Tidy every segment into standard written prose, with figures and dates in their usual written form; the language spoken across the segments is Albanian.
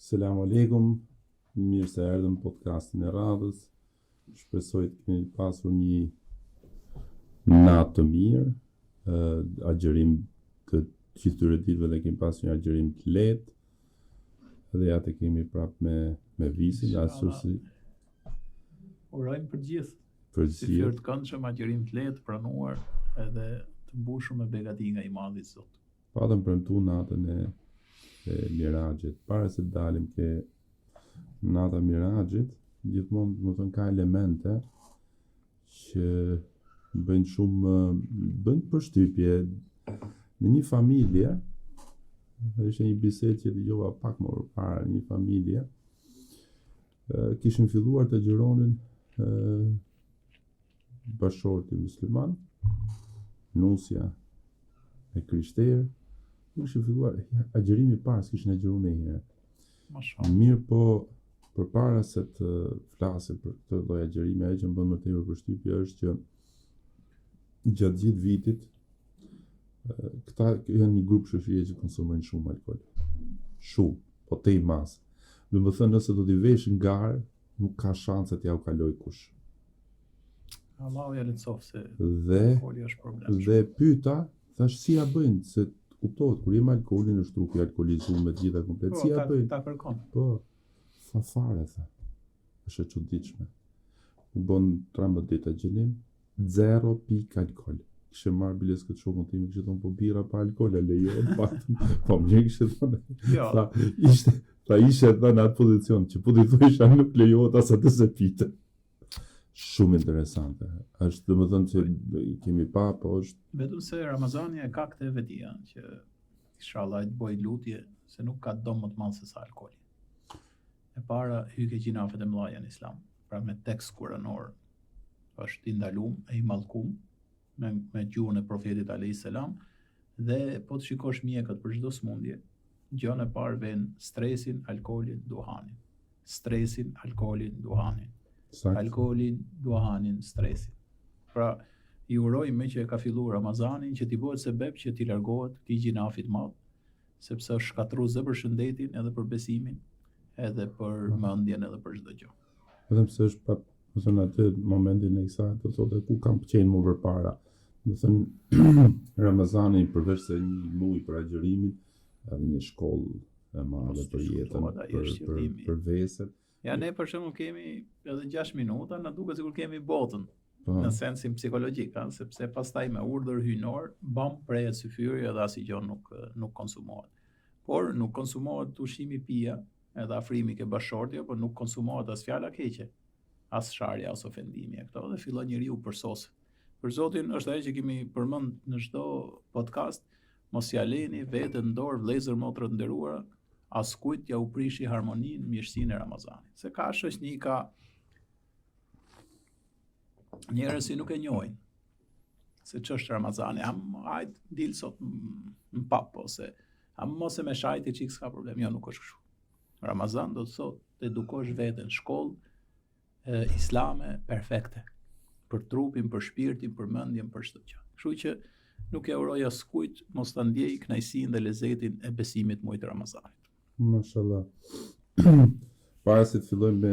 Selam aleikum, mirë se erdhëm podcastin e radhës. Shpresoj të keni pasur një natë të mirë, agjerim të gjithë këtyre ditëve dhe kemi pasur një agjerim të lehtë. Dhe ja të kemi prapë me visin, ashtu si urojmë për gjithë. për Si gjithë. të këndshëm, agjerim të lehtë, pranuar edhe të mbushur me begati nga i madhi Zot. Patëm premtu natën e Miraxhit. Para se të dalim ke nata e Miraxhit, gjithmonë do të thënë ka elemente që bëjnë përshtypje në një familje. Ishte një bisedë që dëgjova pak më parë, një familje kishin filluar të xhironin bashorti musliman, nusja e krishterë. Kishin filluar agjerimi i parë, s'kishin agjeruar ndonjëherë. Mashallah. Mirë, po përpara se të flasim për këtë lloj agjerimi, ajo që më bën më tepër përshtypje është që gjatë gjithë vitit këta janë një grup shoqërie që konsumojnë shumë alkool. Shumë, po tej mas. Do të thënë nëse do t'i veshin garë, nuk ka shanse t'ja u kaloj kush. Allahu ja lehtësof se Dhe alkooli është problem. Dhe pyeta, thash si ja bëjnë, se kuptohet kur jem alkoolin është trupi alkoolizuar me të gjitha komplet. Si ja bëjnë? Ta kërkon. Po, fa fare, tha. Është e çuditshme. U bën 13 ditë gjenim, 0 pikë alkool. Kishte marrë biles këtë shokun tim, kishte thonë po bira pa alkool e lejohet paktën. Po më kishte thonë. Jo. Ishte në atë pozicion që po t'i thosha nuk lejohet as atë se pite. Shumë interesante. Është domethënë që kemi pa, po është Vetëm se Ramazani e ka këtë vetia që inshallah të bëj lutje se nuk ka dom më të madh se sa alkooli. E para hyke gjinafet e mëdha në Islam. Pra me tekst kuranor është i ndalum e i mallkum me gjuhën e profetit alayhis salam, dhe po të shikosh mjekët për çdo smundje, gjën e parë vjen stresin, alkoolin, duhanin. Stresin, alkoolin, duhanin. saktë. Alkoolin, duhanin, stresin. Pra, i uroj me që e ka filluar Ramazanin që t'i bëhet sebeb që t'i largohet këtij gjinafit madh, sepse është shkatruese për shëndetin, edhe për besimin, edhe për mendjen, edhe për çdo gjë. Edhe pse është pa, do thënë atë momentin e kësaj, do thotë ku kam qenë më përpara. Do thënë Ramazani përveç se një muaj për agjërimin, edhe një shkollë e madhe për jetën, për veset. Ja, ne për shembull kemi edhe 6 minuta, na duket sikur kemi botën. Po, Në sensin psikologjik, sepse pastaj me urdhër hyjnor bam prehet syfyri edhe asnjë gjë nuk konsumohet. Por nuk konsumohet ushqimi pija, edhe afrimi ke bashorti, por nuk konsumohet as fjala keqe, as sharja, as ofendimi e këto, dhe fillon njeriu përsos. Për Zotin është ajo që kemi përmend në çdo podcast, mos ja leni veten në dorë vëllezër motra të nderuara, askujt ja u prishi harmoninë, mirësinë e Ramazanit. Se ka shoqëni, ka njerëz që nuk e njohin se ç'është Ramazani. Hajt dil sot në pap, ose mos e me shajti çik s'ka problem. Jo, nuk është kështu. Ramazan do të thotë të edukosh veten shkollë islame perfekte. Për trupin, për shpirtin, për mendjen, për çdo gjë. Kështu që nuk e uroj askujt mos ta ndjej kënaqësinë dhe lezetin e besimit muaj të Ramazanit. mashallah. Para se të fillojmë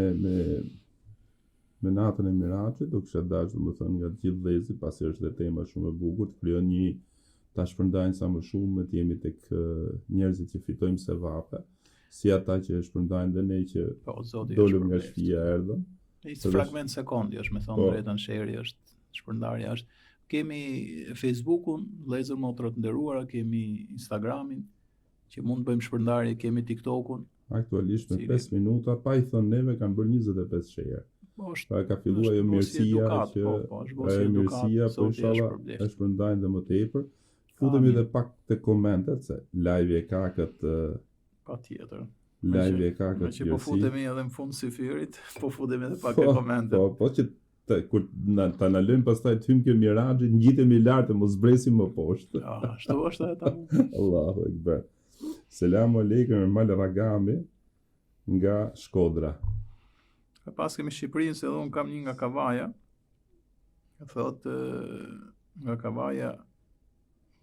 me natën e Miraxhit, do kisha dashur domethënë nga të gjithë vëllezërit, pasi është dhe tema shumë e bukur, të krijon ta shpërndajnë sa më shumë, të jemi tek njerëzit që fitojmë sevape, si ata që shpërndajnë dhe ne që Po, Zoti dolëm nga shtëpia erdhëm. Një fragment sekundi është, me thonë drejtën, sheri është, shpërndarja është. Kemi Facebookun, vëllezër motra të nderuara, kemi Instagramin, që mund të bëjmë shpërndarje, kemi TikTokun. Aktualisht me 5 minuta, pa i thënë neve, kanë bërë 25 share. Po është Pra ka filluar ajo mirësia që ajo mirësia, po inshallah e shpërndajnë dhe më tepër. Futemi edhe pak te komentet, se live e ka këtë patjetër. live e ka këtë Që po futemi edhe në fund syfyrit, po futemi edhe pak te komentet. Po që kur ta na lënë pastaj të hymë kjo Miraxhin, ngjitemi lart e mos zbresim më poshtë. Ashtu është edhe tani. Allahu Ekber. Selamu alaikum Ermal Ragami nga Shkodra. Pas kemi Shqipërinë, se edhe unë kam një nga Kavaja. Thotë nga Kavaja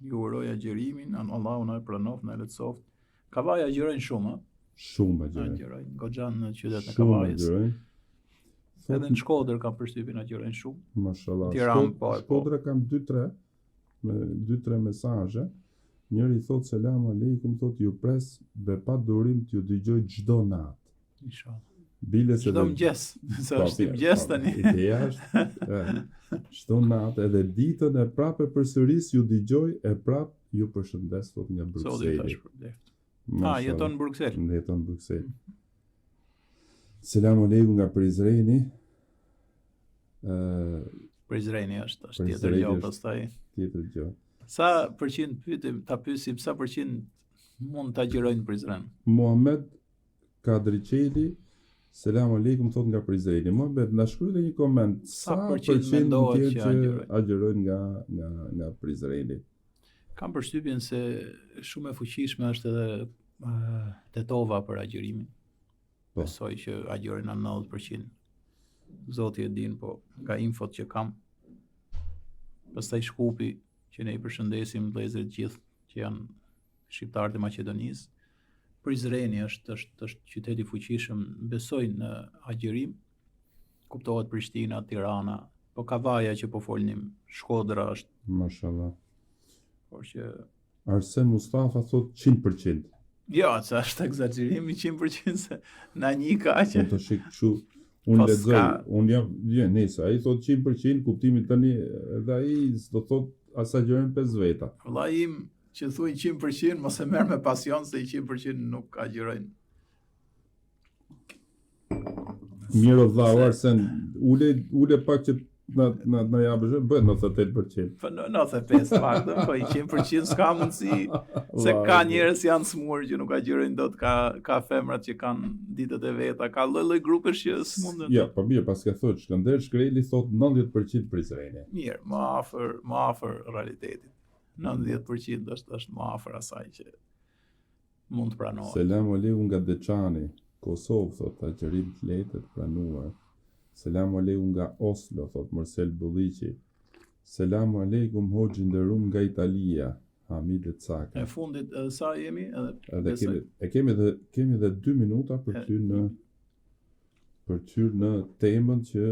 ju uroj agjerimin, Allahu na e pranoft, na e lehtësoft. Kavaja agjërojnë shumë, Shumë agjerojnë. Agjerojnë, goxhan në qytetin e Shumë Kavajës. agjerojnë. Edhe në Shkodër kam përshtypjen agjerojnë shumë. Mashallah. Tiranë, po. Shkodra kam 2-3 mesazhe. Njëri thot selam aleikum, thot ju pres be pa durim t'ju dëgjoj çdo natë. Inshallah. Bile se Çdo mëngjes, se është mëngjes tani. Ideja është çdo natë edhe ditën e prapë përsëris ju dëgjoj e prapë ju përshëndes thot nga Brukseli. Jeton në Bruksel. Jeton në Bruksel. Selam aleikum nga Prizreni. Prizreni është tjetër gjë pastaj. Tjetër gjë. Sa përqind pyesim sa përqind mund ta agjerojnë Prizren? Muhamet Kadriçeli, selam aleikum thot nga Prizreni. Muhamet na shkruaj një koment sa përqind mendohet që agjerojnë nga Prizreni. Kam përshtypjen se shumë e fuqishme është edhe Tetova për agjerimin. Besoj që agjerojnë në 90%. Zoti e din, po nga infot që kam. Pastaj Shkupi, që ne i përshëndesim vëllezërit gjithë që janë shqiptarët e Maqedonisë. Prizreni është qyteti fuqishëm, besoj në agjerim. Kuptohet Prishtina, Tirana, po Kavaja që po folnim, Shkodra është. Mashallah. Por që Arsen Mustafa thot 100%. Jo, që është egzagjerimi 100% se na një ka që... Po të shik kështu, unë lexoj, unë jam nëse ai thot 100%, kuptimi tani edhe ai do thot asagjerojnë 5 veta. Vllai im që thuaj 100% mos e merr me pasion se 100% nuk agjerojnë. Mirë vllau Arsen, ule pak që na japësh, bëhet 98%. Po 95 faktën, po 100% s'ka mundësi se ka njerëz janë smur që nuk agjerojnë dot, ka femrat që kanë ditët e veta, ka lloj grupesh që s'mundën. Ja, po mirë, pas ka thotë Shkënder Shkreli thot 90% Prizreni. Mirë, më afër realitetit. 90% është më afër asaj që mund të pranohet. Selam aleikum nga Deçani, Kosovë thot agjerim të lehtë të pranuar. Selam aleikum nga Oslo, thot Marcel Bulliqi. Selam aleikum hoxhi nderuar nga Italia, Hamid Caka. E fundit sa jemi edhe kemi edhe 2 minuta për ty në temën që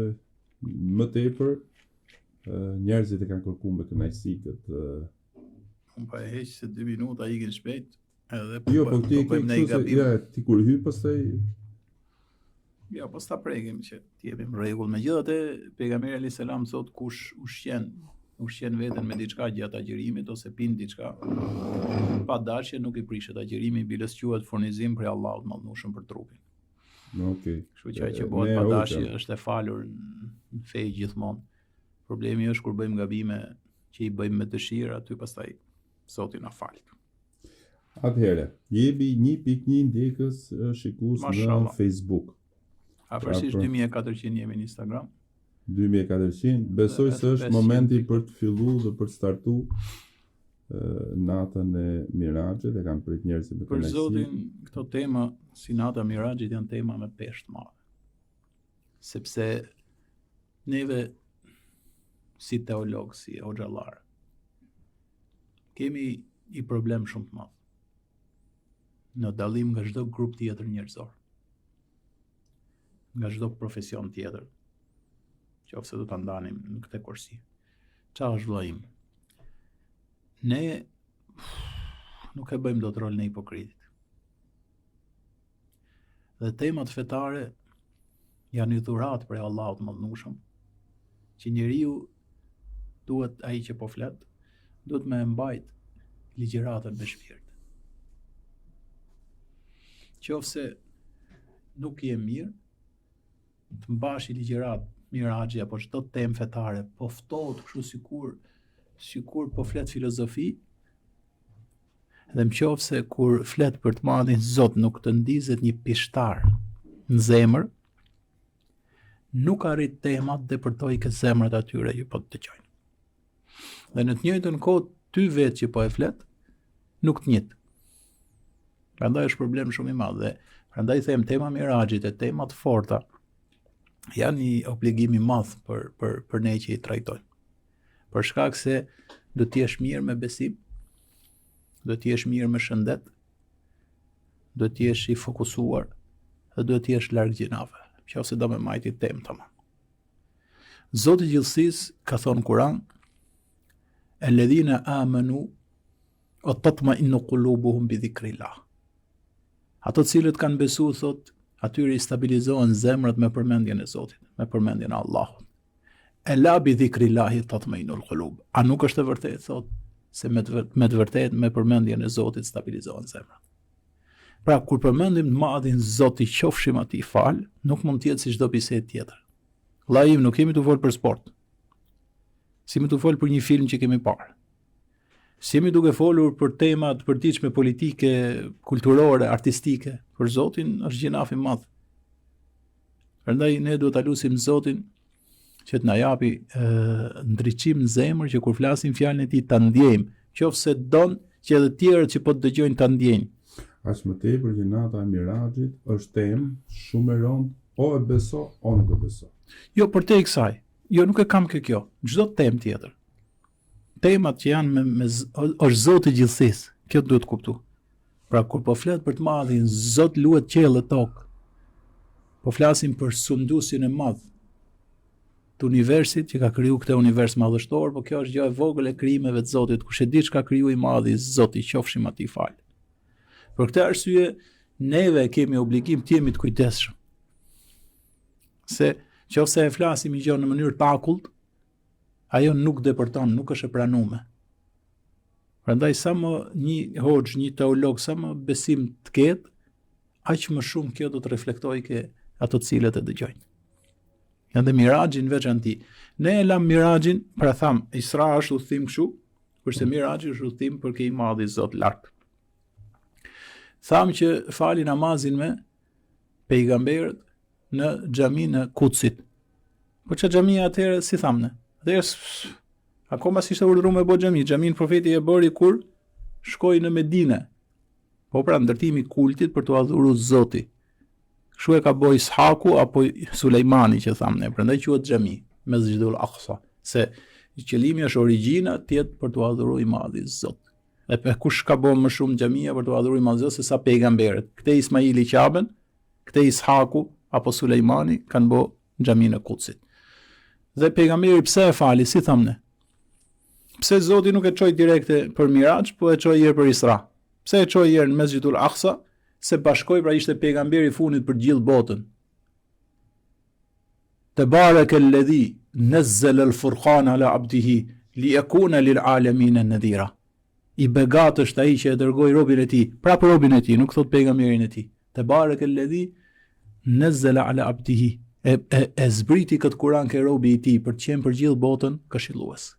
më tepër njerëzit e kanë kërkuar me kënaqësi këtë. Unë pa e heq se 2 minuta ikin shpejt. Edhe po ti ke kështu se ti kur hy pastaj. Ja, po sta prekim që t'jepim rregull. Megjithatë, pejgamberi alayhis salam thot kush ushqen veten me diçka gjatë agjerimit ose pin diçka pa dashje nuk i prishet agjerimi, bilës quhet furnizim prej Allahut mallnushëm për trupin. Okej. Kështu që ai që bëhet pa dashje është e falur në fe gjithmonë. Problemi është kur bëjmë gabime që i bëjmë me dëshirë, aty pastaj Zoti na fal. Atëherë, jepi 1.1 ndjekës shikues në Facebook. Afërsisht 2400 jemi në Instagram. 2400, besoj se është momenti për të filluar dhe për të startuar natën e Miraxhit, e kanë prit njerëzit me kënaqësi. Për Zotin, këto tema si nata e Miraxhit janë tema me peshë të madhe. Sepse neve si teolog, si hoxhallar, kemi i problem shumë të madh. Në dallim nga çdo grup tjetër njerëzor. Nga çdo profesion tjetër, qofse do ta ndanim në këtë kursi. Çfarë është vëllaim? Ne nuk e bëjmë dot rolin e hipokritit. Dhe temat fetare janë një dhuratë prej Allahut mëdhnushëm, që njeriu duhet ai që po flet, duhet me mbajt ligjëratën me shpirt. Qofse nuk je mirë, të mbash i ligjërat Miraxhi apo çdo temë fetare, po ftohet kështu sikur po flet filozofi. Dhe nëse kur flet për të madhin Zot nuk të ndizet një pishtar në zemër, nuk arrit temat dhe përtoj këtë zemrat atyre që po të dëgjojnë. Dhe në të njëjtën kohë ty vetë që po e flet, nuk të njëjtë. Prandaj është problem shumë i madh dhe prandaj them tema Miraxhit e tema të forta janë një obligim i madh për ne që i trajtojmë. Për shkak se do të jesh mirë me besim, do të jesh mirë me shëndet, duhet të jesh i fokusuar dhe duhet të jesh larg gjinave, nëse do me majti temë tamam. Zoti i gjithësisë ka thonë Kur'an: "Alladhina amanu wa tatma'innu qulubuhum bi dhikrillah." Ato të cilët kanë besuar, thot, atyre i stabilizohen zemrat me përmendjen e Zotit, me përmendjen e Allahut. Ela bi dhikrillahi tatma'innul qulub. A nuk është e vërtetë, thot, se me të vërtetë me përmendjen e Zotit stabilizohen zemrat. Pra, kur përmendim të madhin Zoti, qofshim atij fal, nuk mund të jetë si çdo bisedë tjetër. Vllai im, nuk kemi të folë për sport. Si me të folë për një film që kemi parë. Si jemi duke folur për tema të përditshme politike, kulturore, artistike, për Zotin është gjinaf i madh. Prandaj ne duhet ta lutim Zotin që të na japi ndriçim në zemër që kur flasim fjalën e tij ta ndjejmë, qofse don që edhe të tjerët që po të dëgjojnë ta ndjejnë. Aq më tepër që nata e Miraxhit është temë shumë e rëndë, o e beso, o nuk e beso. Jo, për te i kësaj. Jo, nuk e kam kjo. Çdo temë tjetër. Temat që janë është Zoti i gjithësisë. Kjo duhet kuptu. Pra kur po flet për të madhin, Zot luhet qiell e tokë. Po flasim për sunduesin e madh të universit që ka kriju këtë univers madhështor, po kjo është gjë e vogël e krijimeve të Zotit. Kush e di çka krijoi i madhi Zoti, qofshim atij fal. Për këtë arsye neve kemi obligim të jemi të kujdesshëm. Se qofse e flasim një gjë në mënyrë të akullt, ajo nuk depërton, nuk është e pranuar. Prandaj sa më një hoxh, një teolog, sa më besim të ketë, aq më shumë kjo do të reflektojë ke ato të cilët e dëgjojnë. Janë dhe Miraxhin veçanti. Ne e lam Miraxhin, pra tham, Isra është udhtim kështu, kurse Miraxhi është udhtim për ke i madhi Zot lart. Tham që fali namazin me pejgamberët në xhaminë e Kutsit. Po çka xhamia atëherë si thamne? Atëherë akoma si ishte urdhëruar me bë xhami, xhamin profeti e bëri kur shkoi në Medinë. Po pra ndërtimi i kultit për t'u adhuruar Zotit. Kështu e ka bëj Ishaku apo Sulejmani që thamne, prandaj quhet xhami, Mesjidul Aqsa, se qëllimi është origjina tjetë për t'u adhuruar i madhi Zot. E kush ka bën më shumë xhamia për t'u adhuruar i madhi Zot se sa pejgamberët. Këte Ismaili Qaben, këte Ishaku apo Sulejmani kanë bë xhaminë e Kutsit. Dhe pejgamberi pse e fali, si thamne? Pse Zoti nuk e çoi direkte për Miraxh, po e çoi herë për Isra? Pse e çoi herë në Mesjidul Aqsa? Se bashkoi, pra ishte pejgamberi i fundit për gjithë botën. Tabarakalladhi nazzala al-furqana ala abdihi liyakuna lil'alamin nadhira. I begat është ai që e dërgoi robën e tij, pra për robën e tij, nuk thot pejgamberin e tij. Tabarakalladhi nazzala ala abdihi. E zbriti këtë Kur'an ke robi i tij për të qenë për gjithë botën këshillues.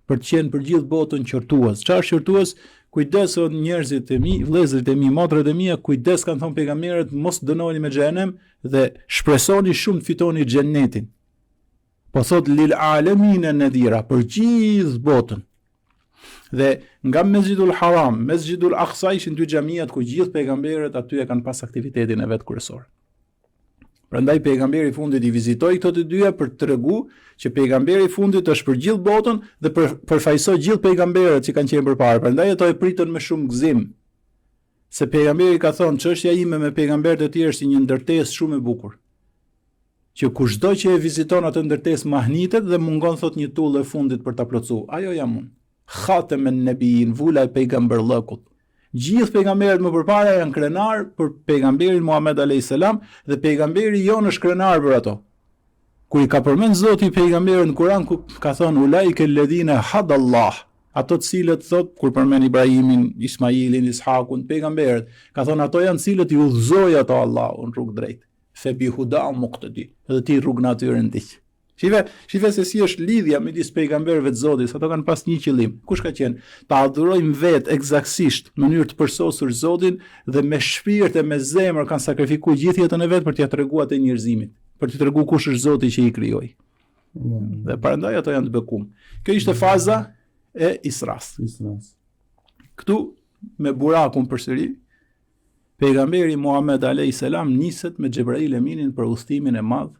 Për të qenë për gjithë botën qortues. Çfarë është qortues? Kujdes o njerëzit e mi, vëllezërit e mi, motrat e mia, kujdes kanë thonë pejgamberët, mos dënoni me xhenem dhe shpresoni shumë të fitoni xhenetin. Po thot lil alamin nadhira, për gjithë botën. Dhe nga Mesjidul Haram, Mesjidul Aqsa ishin dy xhamiat ku gjithë pejgamberët aty e kanë pas aktivitetin e vet kryesor. Prandaj pejgamberi i fundit i vizitoi këto të dyja për të treguar që pejgamberi i fundit është për gjithë botën dhe përfaqësoi gjithë pejgamberët që kanë qenë përpara. Prandaj ato e pritën me shumë gëzim. Se pejgamberi ka thonë çështja ime me pejgamberët e tjerë është një ndërtesë shumë e bukur. Që kushdo që e viziton atë ndërtesë mahnitet dhe mungon thot një tullë e fundit për ta plotësuar. Ajo jam unë. Khatemen Nebiin, vula e pejgamberllëkut. Gjithë pejgamberët më përpara janë krenar për pejgamberin Muhammed a.s. dhe pejgamberi jonë është krenar për ato. Kur i ka përmend Zoti pejgamberin në Kur'an ku ka thonë ulaike alladhina hadallah, ato të cilët thot kur përmend Ibrahimin, Ismailin, Ishakun, pejgamberët, ka thonë ato janë cilët i udhëzoi ato Allahu në rrugë drejt. Fe bi huda muqtadi, dhe ti rrugën atyre ndiq. Shife se si është lidhja midis pejgamberëve të Zotit, ato kanë pas një qëllim. Kush ka qenë? Ta adhurojmë vetë eksaktësisht në mënyrë të përsosur Zotin dhe me shpirt e me zemër kanë sakrifikuar gjithë jetën e vet për t'ia treguar atë njerëzimit, për t'i treguar kush është Zoti që i krijoi. Dhe prandaj ato janë të bekuar. Kjo ishte faza e Isras. Këtu me burakun përsëri, pejgamberi Muhammed a.s. niset me Xhebrail Eminin për udhëtimin e madh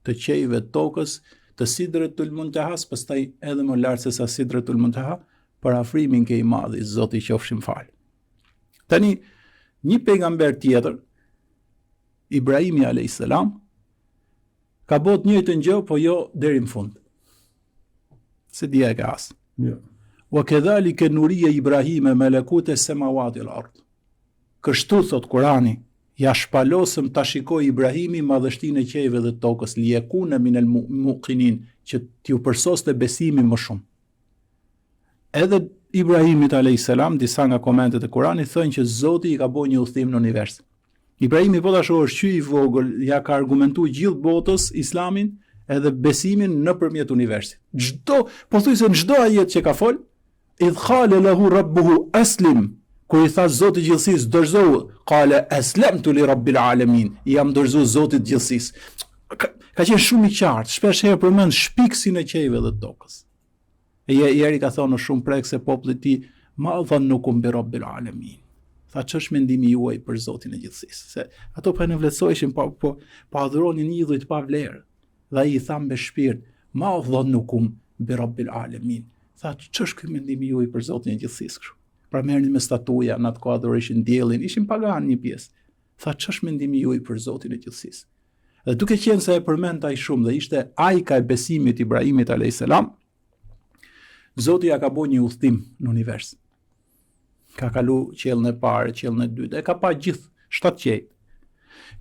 të qejve të tokës, të Sidratul Muntahas, pastaj edhe më lart se sa Sidratul Muntaha, për afrimin ke i madhi, Zoti qofshim fal. Tani Një pejgamber tjetër, Ibrahimi a.s. ka bot njëjtën gjë, po jo deri në fund. Se dia e ka as. Ja. Wa kedhalika nuriya Ibrahima malakute samawati wal-ard. Kështu thot Kurani, ja shpalosëm ta shikoj Ibrahimi madhështinë e qejve dhe tokës, liyekuna minal muqinin, që t'ju përsoste besimi më shumë. Edhe Ibrahimit a.s. disa nga komentet e Kuranit thënë që Zoti i ka bërë një udhtim në univers. Ibrahimi po tash është qy i vogël, ja ka argumentuar gjithë botës islamin edhe besimin nëpërmjet universit. Po thuaj se në çdo ajet që ka fol, idh qala lahu rabbuhu aslim, kur i tha Zoti i gjithësisë dorëzohu, qala aslamtu li rabbil alamin, jam dorëzuar Zotit të gjithësisë. Ka qenë shumë i qartë, shpesh herë përmend shpiksin e qejve dhe tokës. E jeri ka thonë shumë prek se populli i tij, ma dhannukum bi rabbil alamin. Tha, ç'është mendimi juaj për Zotin e gjithësisë? Se ato po e vlerësojshin, po adhuronin një idhuj të pa vlerë. Dhe ai i tha me shpirt, ma dhannukum bi rabbil alamin. Tha, ç'është ky mendimi juaj për Zotin e gjithësisë kështu? Pra merrnin me statuja, në atë kohë adhuronin diellin, ishin pagan një pjesë. Tha, ç'është mendimi juaj për Zotin e gjithësisë? Dhe duke qenë se e përmend ai shumë dhe ishte ajka e besimit Ibrahimit a.s., Zoti ja ka bërë një udhtim në univers. Ka kalu qiellin e parë, qiellin e dytë, e ka pa gjithë 7 qiell.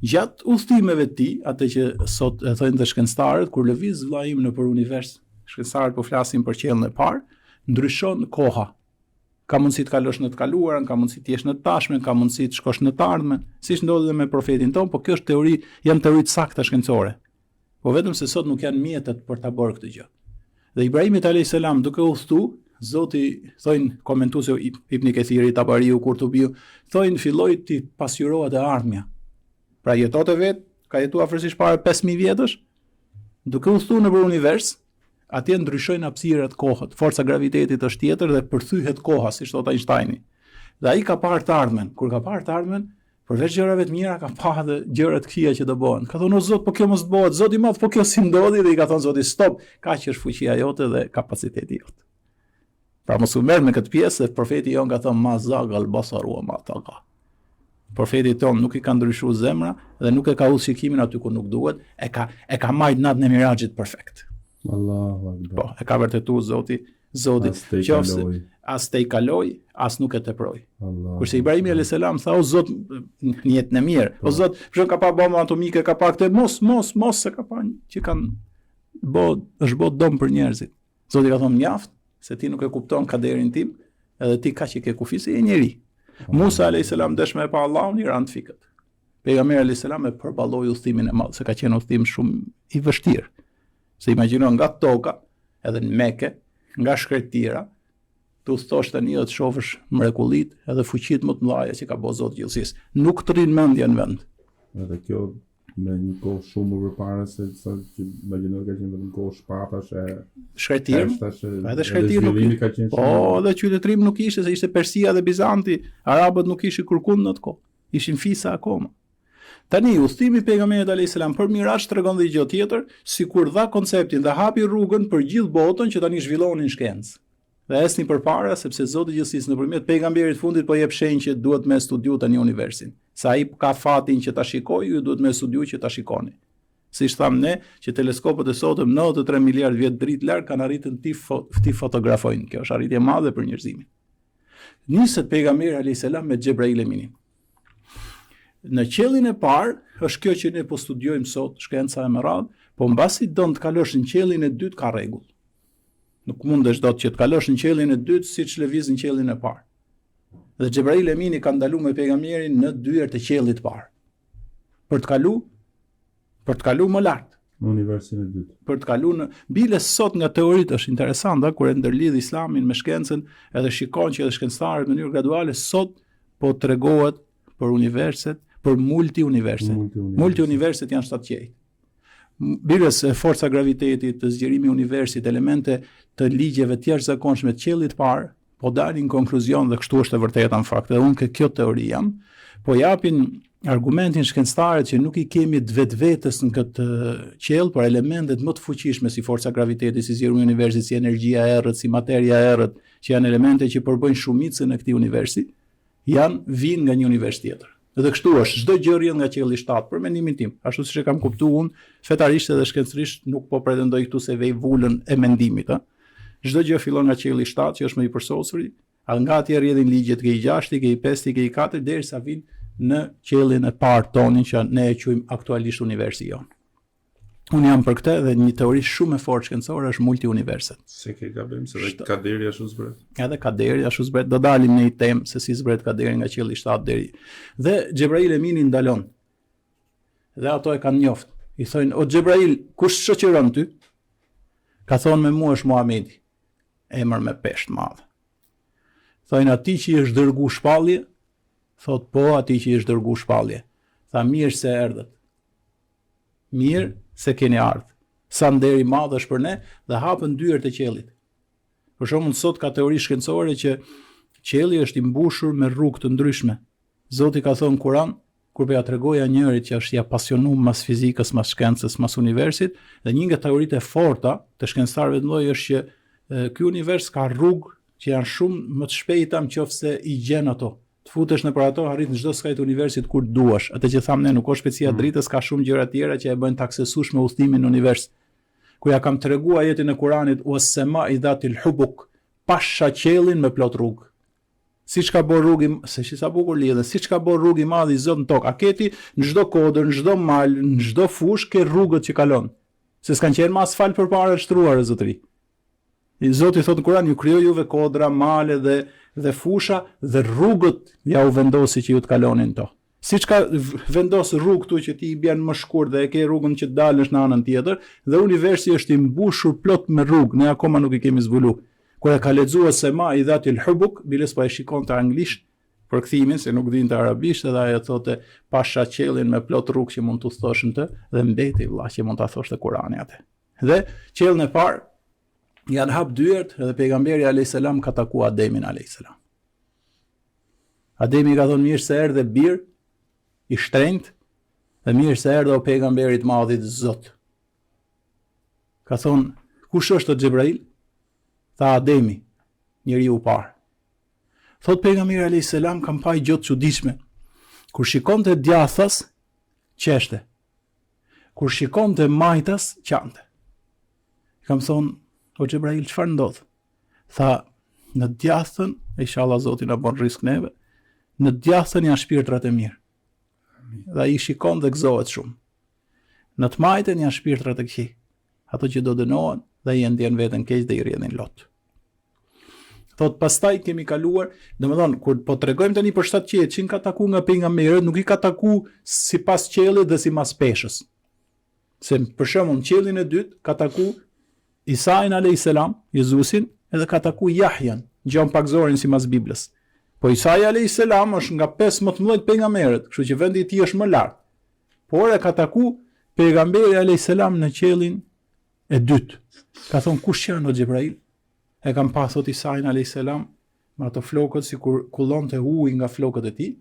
Gjatë udhtimeve të tij, atë që sot e thënë të shkencëtarët, kur lëviz vllai im nëpër univers, shkencëtarët po flasin për qiellin e parë, ndryshon koha. Ka mundësi të kalosh në të kaluarën, ka mundësi të jesh në të tashmen, ka mundësi të shkosh në të ardhmen, siç ndodhi me profetin ton, po kjo është teori, janë teori të sakta shkencore. Po vetëm se sot nuk janë mjetet për ta bërë këtë gjë. Dhe Ibrahimit a.s. duke udhëtu, Zoti, thojnë komentuese Ibn Kathiri, Tabariu, Kurtubiu, thojnë filloi të pasqyrohet e ardhmja. Pra jetonte vet, ka jetuar afërsisht para 5000 vjetësh, duke udhëtu nëpër univers, atje ndryshojnë hapësirat kohët, forca gravitetit është tjetër dhe përthyhet koha, siç thot Einsteini. Dhe ai ka parë të ardhmen, kur ka parë të ardhmen, përveç gjërave të mira ka parë edhe gjëra të këqija që do bëhen. Ka thonë o Zot, po kjo mos bëhet, Zoti i madh, po kjo si ndodhi, dhe i ka thonë Zoti stop, kaq është fuqia jote dhe kapaciteti jot. Pra mos u merr me këtë pjesë, profeti jon ka thonë ma zagal basaru ma taqa. Profeti ton nuk i ka ndryshuar zemra dhe nuk e ka udhë shikimin aty ku nuk duhet, e ka marrë natën e Mirajit perfekt. Allahu akbar. Po, e ka vërtetuar Zoti, qofse as te i kaloj, as nuk e teproj. Kurse Ibrahimi a.s. tha, o Zot, në jetën e mirë, o Zot, përshën ka pa bomba atomike, ka pa këtë, mos se ka pa që kanë është bot dom për njerëzit. Zoti ka thonë mjaft, se ti nuk e kupton kaderin tim, edhe ti ka që ke kufi se je njeri. Musa a.s. desh me pa Allahun i ran të fikët. Pejgamberi a.s. e përballoi udhtimin e madh, se ka qenë udhtim shumë i vështirë. Se imagjino nga toka, edhe në Mekë, nga shkretira, të udhtosh tani dhe të shohësh mrekullit edhe fuqitë më të mëdha që ka bërë Zoti i gjithësisë. Nuk të rrin mendja në vend. Edhe kjo me një kohë shumë më përpara se sa që imagjino ka qenë vetëm kohë shpatash e shkretir. Edhe shkretir nuk ka qenë. Po, edhe qytetërim nuk ishte, se ishte Persia dhe Bizanti, arabët nuk ishin kurkund në atë kohë. Ishin fisa akoma. Tani udhëtimi i pejgamberit alayhis salam për Miraç tregon dhe gjë tjetër, sikur dha konceptin dhe hapi rrugën për gjithë botën që tani zhvillonin shkencë. Dhe esni përpara sepse Zoti i gjithësisë nëpërmjet pejgamberit fundit po jep shenjë që duhet me studiu tani universin. Sa ai ka fatin që ta shikojë, ju duhet me studiu që ta shikoni. Siç tham ne, që teleskopët e sotëm 93 miliard vjet dritë larg kanë arritur ti fotografojnë. Kjo është arritje e madhe për njerëzimin. Niset pejgamberi alayhis salam me Xhebrail Eminin. Në qiellin e parë është kjo që ne po studiojmë sot, shkenca e radhë, po mbasi don të kalosh në qiellin e dytë ka rregull. Nuk mundesh dot që të kalosh në qiellin e dytë siç lëviz në qiellin e parë. Dhe Xhebrail Emini ka ndaluar me pejgamberin në dyert e qiellit të parë. Për të kaluar më lart në universin e dytë. Për të kaluar në bile sot nga teoritë është interesante kur e ndërlidh Islamin me shkencën, edhe shikon që edhe shkencëtarët në mënyrë graduale sot po tregohet për universitet, për multi-universitet. Multi-universitet janë 7 qiell. Birës forca gravitetit, të zgjerimi i universit, elemente të ligjeve të jashtëzakonshme të qiellit parë, po dalin konkluzion dhe kështu është e vërteta në fakt. Dhe unë kjo teori jam, po japin argumentin shkencëtarët që nuk i kemi të vetvetes në këtë qiell, por elementet më të fuqishme si forca gravitetit, si zgjerimi i universit, si energjia e errët, si materia e errët, që janë elemente që përbëjnë shumicën e këtij universi, vinë nga një univers tjetër. Dhe kështu është, çdo gjë rrjedh nga qielli i shtatë, për mendimin tim. Ashtu siç e kam kuptuar unë, fetarisht edhe shkencërisht nuk po pretendoj këtu se vej vulën e mendimit, ë. Çdo gjë fillon nga qielli i shtatë, që është më i përsosuri, nga atje rrjedhin ligjet ke i 6, ke i 5, ke i 4 derisa vinë në qiellin e parë tonin që ne e quajmë aktualisht universi jon. Unë jam për këtë dhe një teori shumë e fortë shkencore është multiuniverset. Se ke gabim se dhe kaderi ashtu zbret. Edhe kaderi ashtu zbret. Do dalim në një temë se si zbret kaderi nga qielli i 7 deri. Dhe Xhebrail Emini ndalon. Dhe ato e kanë njoftë. I thonë, "O Xhebrail, kush shoqëron ty?" Ka thonë, "Me mua është Muhamedi." Emër me peshë madhe. Thonë, "Ati që i është dërgu shpallje?" Thot, "Po, ati që i është dërgu shpallje." Tha, "Mirë se erdhët. Mirë se keni ardhur. Sa nderi madh është për ne dhe hapën dyert e qiellit." Për shembull, sot ka teori shkencore që qielli është i mbushur me rrugë të ndryshme. Zoti ka thënë në Kur'an, kur po ja tregoja njërit që është i apasionuar mas fizikës, mas shkencës, mas universit, dhe një nga teoritë e forta të shkencëtarëve të mëdhenj është që ky univers ka rrugë që janë shumë më të shpejta nëse i gjen ato. Të futesh nëpër ato, arrit në çdo skaj të universit kur duash. Atë që thamë ne nuk ka shpejtësia dritës, ka shumë gjëra tjera që e bëjnë të aksesueshme udhëtimin në univers. Ku ja kam treguar ajetin e Kuranit was-sama'i dhatil hubuk, pasha qiellin me plot rrugë. Siç ka bërë rrugë, se sa bukur lidhen, siç ka bërë rrugë i madh i Zot në tokë. A keti në çdo kodër, në çdo mal, në çdo fushë ke rrugët që kalon. Se s'kan qenë më asfalt përpara të shtruar zotëri. Zoti thotë në Kuran, ju krijoi juve kodra, male dhe fusha dhe rrugët ja u vendosi që ju të kalonin to. Siç ka vendos rrugë këtu që ti i bjen më shkurt dhe e ke rrugën që dalësh në anën tjetër, dhe universi është i mbushur plot me rrugë, ne akoma nuk i kemi zbuluar. Kur e ka lexuar Sema i dhatil hubuk, biles po e shikonte anglisht për kthimin se nuk dinte arabisht, edhe ajo thotë pasha qiellin me plot rrugë që mund të thoshën të dhe mbeti vëlla që mund ta thoshte Kurani atë. Dhe qiellin e parë janë hap dyert dhe pejgamberi alayhis salam ka takuar Ademin alayhis salam. Ademi ka thonë mirë se erdhe bir i shtrenjtë dhe mirë se erdhe o pejgamberit madhit Zot. Ka thonë, kush është o Xhebrail? Tha Ademi, njeriu i parë. Thot pejgamberi alayhis salam kam pa gjë të çuditshme. Kur shikonte djathtas, qeshte. Kur shikonte majtas, qante. Kam thonë, o Xhebrail, çfarë ndodh? Tha, në djathtën, inshallah Zoti na bën risk neve, në djathtën janë shpirtrat e mirë. Dhe ai shikon dhe gëzohet shumë. Në të majtën janë shpirtrat e këqij, ato që do dënohen dhe i ndjen veten keq dhe i rrjedhin lot. Thot pastaj kemi kaluar, domethënë kur po tregojmë tani për 7 qiell që ka taku nga pejgamberët, nuk i ka taku sipas qiellit dhe sipas peshës. Se për shembull qiellin e dytë ka taku Isain alayhis salam, Jezusin, edhe ka taku Jahjan, gjon pakzorin sipas Biblës. Po Isai alayhis salam është nga 5 më të mëdhenj pejgamberët, kështu që vendi i tij është më lart. Por e ka taku pejgamberi alayhis salam në qiellin e dytë. Ka thonë kush janë o Xhebrail? E kam pa thot Isain alayhis salam me ato flokët sikur kullonte uji nga flokët e tij,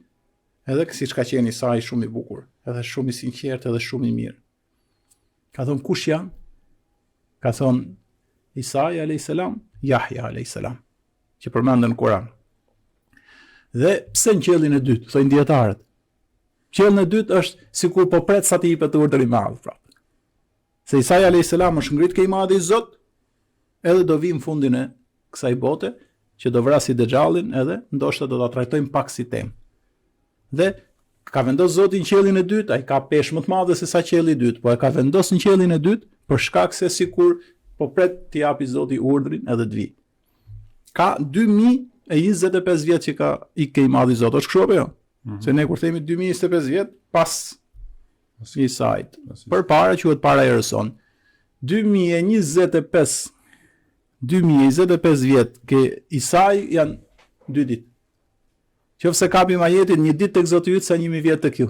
edhe siç ka qenë Isai shumë i bukur, edhe shumë i sinqertë edhe shumë i mirë. Ka thonë kush janë? Ka thonë Isai alayhis salam, Jahja alayhis salam, që përmendën në Kur'an. Dhe pse në qiellin e dytë, thonë dietarët. Qiellin e dytë është sikur po pret sa të jepet urdhër i madh, pra. Se Isai alayhis salam është ngrit ke i madhi i Zot, edhe do vi në fundin e kësaj bote, që do vrasi Dejjalin edhe ndoshta do ta trajtojmë pak si temë. Dhe ka vendos Zoti në qiellin e dytë, ai ka peshë më të madhe se sa qielli i dytë, po e ka vendosur në qiellin e dytë për shkak se sikur po pret t'i japi Zoti urdhrin edhe të vi. Ka 2025 vjet që ka ikë i madhi Zot, është kështu apo jo? Se ne kur themi 2025 vjet pas Isait, përpara quhet para erës son. 2025 vjet ke Isai janë 2 ditë. Qofse kapim ajetin një ditë tek Zoti yt sa 1000 vjet tek ju.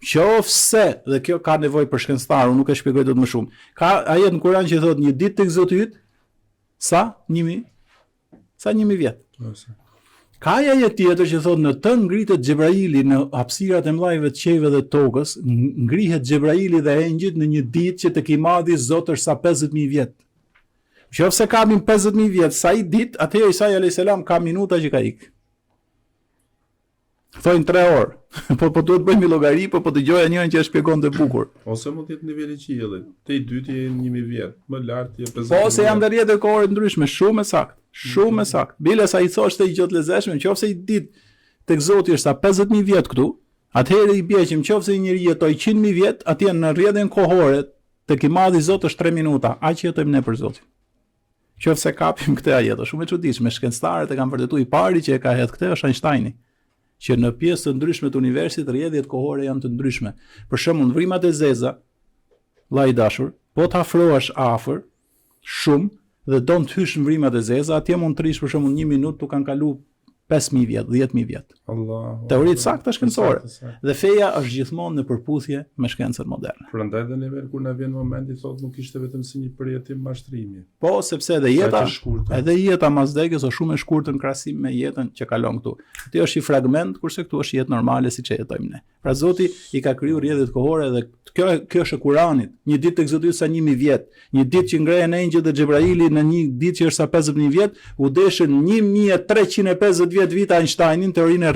Qofse, dhe kjo ka nevojë për shkencëtar, unë nuk e shpjegoj dot më shumë. Ka ajet në Kur'an që thotë një ditë tek Zoti yt sa 1000 vjet. Ka ajet tjetër që thotë në të ngrihet Xhebraili në hapësirat e mëdha të qiellit dhe tokës, ngrihet Xhebraili dhe engjëjt në një ditë që tek i madhi Zot është sa 50000 vjet. Qofse kapim 50000 vjet sa i ditë, atëherë Isa alayhis salam ka minuta që ka ikë. Thojnë 3 orë. po duhet bëjmë llogari, po dëgjoja njërin që e shpjegonte bukur. Ose mund të jetë niveli i qiellit. Te i dyti je 1000 vjet, më lart je 50. Po se janë ndërrjedhë kohore ndryshme, shumë e saktë. Shumë e saktë. Bile sa i thoshte i gjotë lezetshme, nëse i ditë tek Zoti është sa 50000 vjet këtu, atëherë i bie që nëse një njeri jetoi 100.000 vjet, atje në rrjedhën kohore tek i madhi Zot është 3 minuta. Aq jetojmë ne për Zotin. Nëse kapim këtë ajet, shumë e çuditshme, shkencëtarët e kanë vërtetuar i pari që e ka hedh këtë është Einsteini, që në pjesë të ndryshme të universit rrjedhjet kohore janë të ndryshme. Për shembull, vrimat e zeza, vllai i dashur, po të afrohesh afër shumë dhe do të hysh në vrimat e zeza, atje mund të rish për shembull 1 minutë tu kanë kalu 5.000 vjet, 10.000 vjet. Teoritë sakta shkencore. Dhe feja është gjithmonë në përputhje me shkencën moderne. Prandaj edhe neve kur na vjen momenti thotë nuk ishte vetëm si një përjetim mashtrimi. Po, sepse edhe jeta mas vdekjes është shumë e shkurtër në krahasim me jetën që kalon këtu. Kjo është një fragment, kurse këtu është jetë normale siç e jetojmë ne. Pra Zoti i ka kriju rrjedhjet kohore dhe kjo është e Kuranit. Një ditë tek Zoti sa 1000 vjet, një ditë që ngrehen engjëllt dhe Xhebraili në një ditë që është sa 50000 vjet, u deshën 1350 vjet Einsteinin teorinë e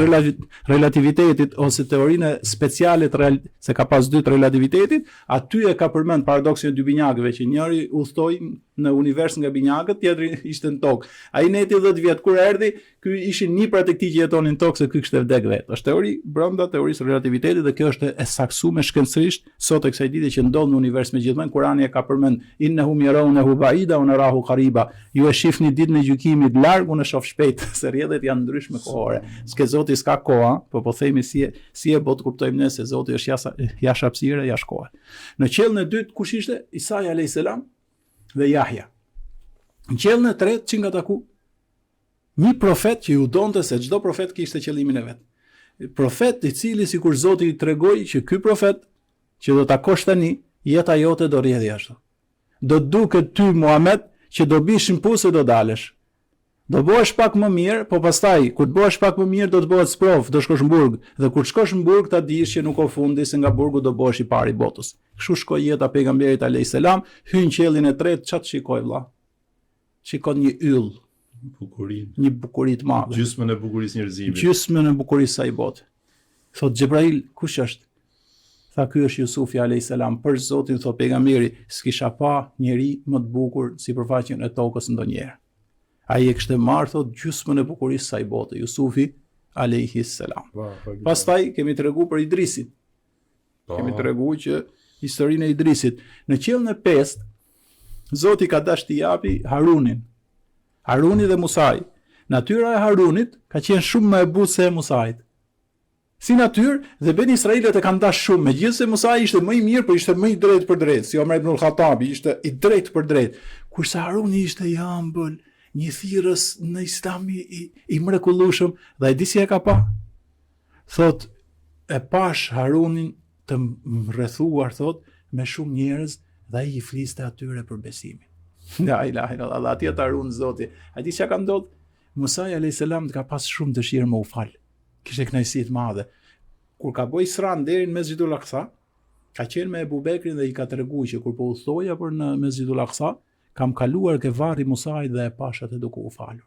relativitetit ose teorinë speciale se ka pas dy të relativitetit, aty e ka përmend paradoksin e dy binjakëve që njëri udhtoi në univers nga binjakët, tjetri ishte në tokë. Ai neti 10 vjet kur erdhi, ky ishin nipra tek këtij që jetonin në tokë se ky kishte vdek vet. Është teori brenda teorisë relativitetit dhe kjo është e saktuar shkencërisht sot e kësaj dite që ndodh në univers megjithatë. Kurani e ka përmend innahum yarawnahu ba'ida wa narahu qariba. Ju e shihni ditën e gjykimit larg, unë e shoh shpejt, se rrjedhjet janë ndryshme kohore. S'ke Zoti s'ka koha, po themi si e bot kuptojmë ne se Zoti është jashtë hapësire, jashtë kohe. Në qiellin e dytë kush ishte? Isa alayhis salam dhe Yahya. Në qiellin e tretë që nga taku një profet që ju donte se çdo profet kishte qëllimin e vet. Profet i cili sikur Zoti i tregoi që ky profet që do takosh tani, jeta jote do rrjedhë ashtu. Do duket ty Muhammed që do bish në pusë do dalesh. Do bëhesh pak më mirë, po pastaj kur të bëhesh pak më mirë do të bëhet sprov, do shkosh në burg dhe kur shkosh në burg ta dish që nuk o fundi se nga burgu do bëhesh i pari botës. Kështu shkoi jeta pejgamberit alayhis salam, hyn qiellin e tretë, çat shikoi vëlla. Shikon një yll, një bukuri të madhe. Gjysmën e bukurisë njerëzimit. Gjysmën e bukurisë së botë. Thot Xhebrail, kush është? Tha ky është Jusufi alayhis salam, për Zotin thot pejgamberi, s'kisha pa njeri më të bukur sipërfaqen e tokës ndonjëherë. Ai e kishte marrë thot gjysmën e bukurisë së botë, Jusufi alayhis salam. Pastaj kemi treguar për Idrisin. Kemi treguar që historinë e Idrisit në qiellin e 5 Zoti ka dashur t'i japi Harunin. Haruni dhe Musai. Natyra e Harunit ka qenë shumë më e butë se e Musait. Si natyrë dhe Ben Israilet e kanë dashur shumë, megjithëse Musai ishte më i mirë, por ishte më i drejtë për drejtë, si Omer ibn al-Khattabi ishte i drejtë për drejtë, kurse Haruni ishte i ëmbël, një thirrës në Islam i mrekullueshëm, dhe ai di si e ka pa. Thot e pash Harunin të rrethuar thot me shumë njerëz dhe ai i fliste atyre për besimin. La ilaha illallah, atje të Harun Zoti. A di çka ka ndodhur? Musa alayhis salam ka pas shumë dëshirë më u fal. Kishte kënaqësi të madhe. Kur ka bëj Isran deri në Mesjidul Aqsa, ka qenë me Ebu Bekrin dhe i ka treguar që kur po udhtoja për në Mesjidul Aqsa, kam kaluar ke varri Musait dhe e pash atë duke u falur.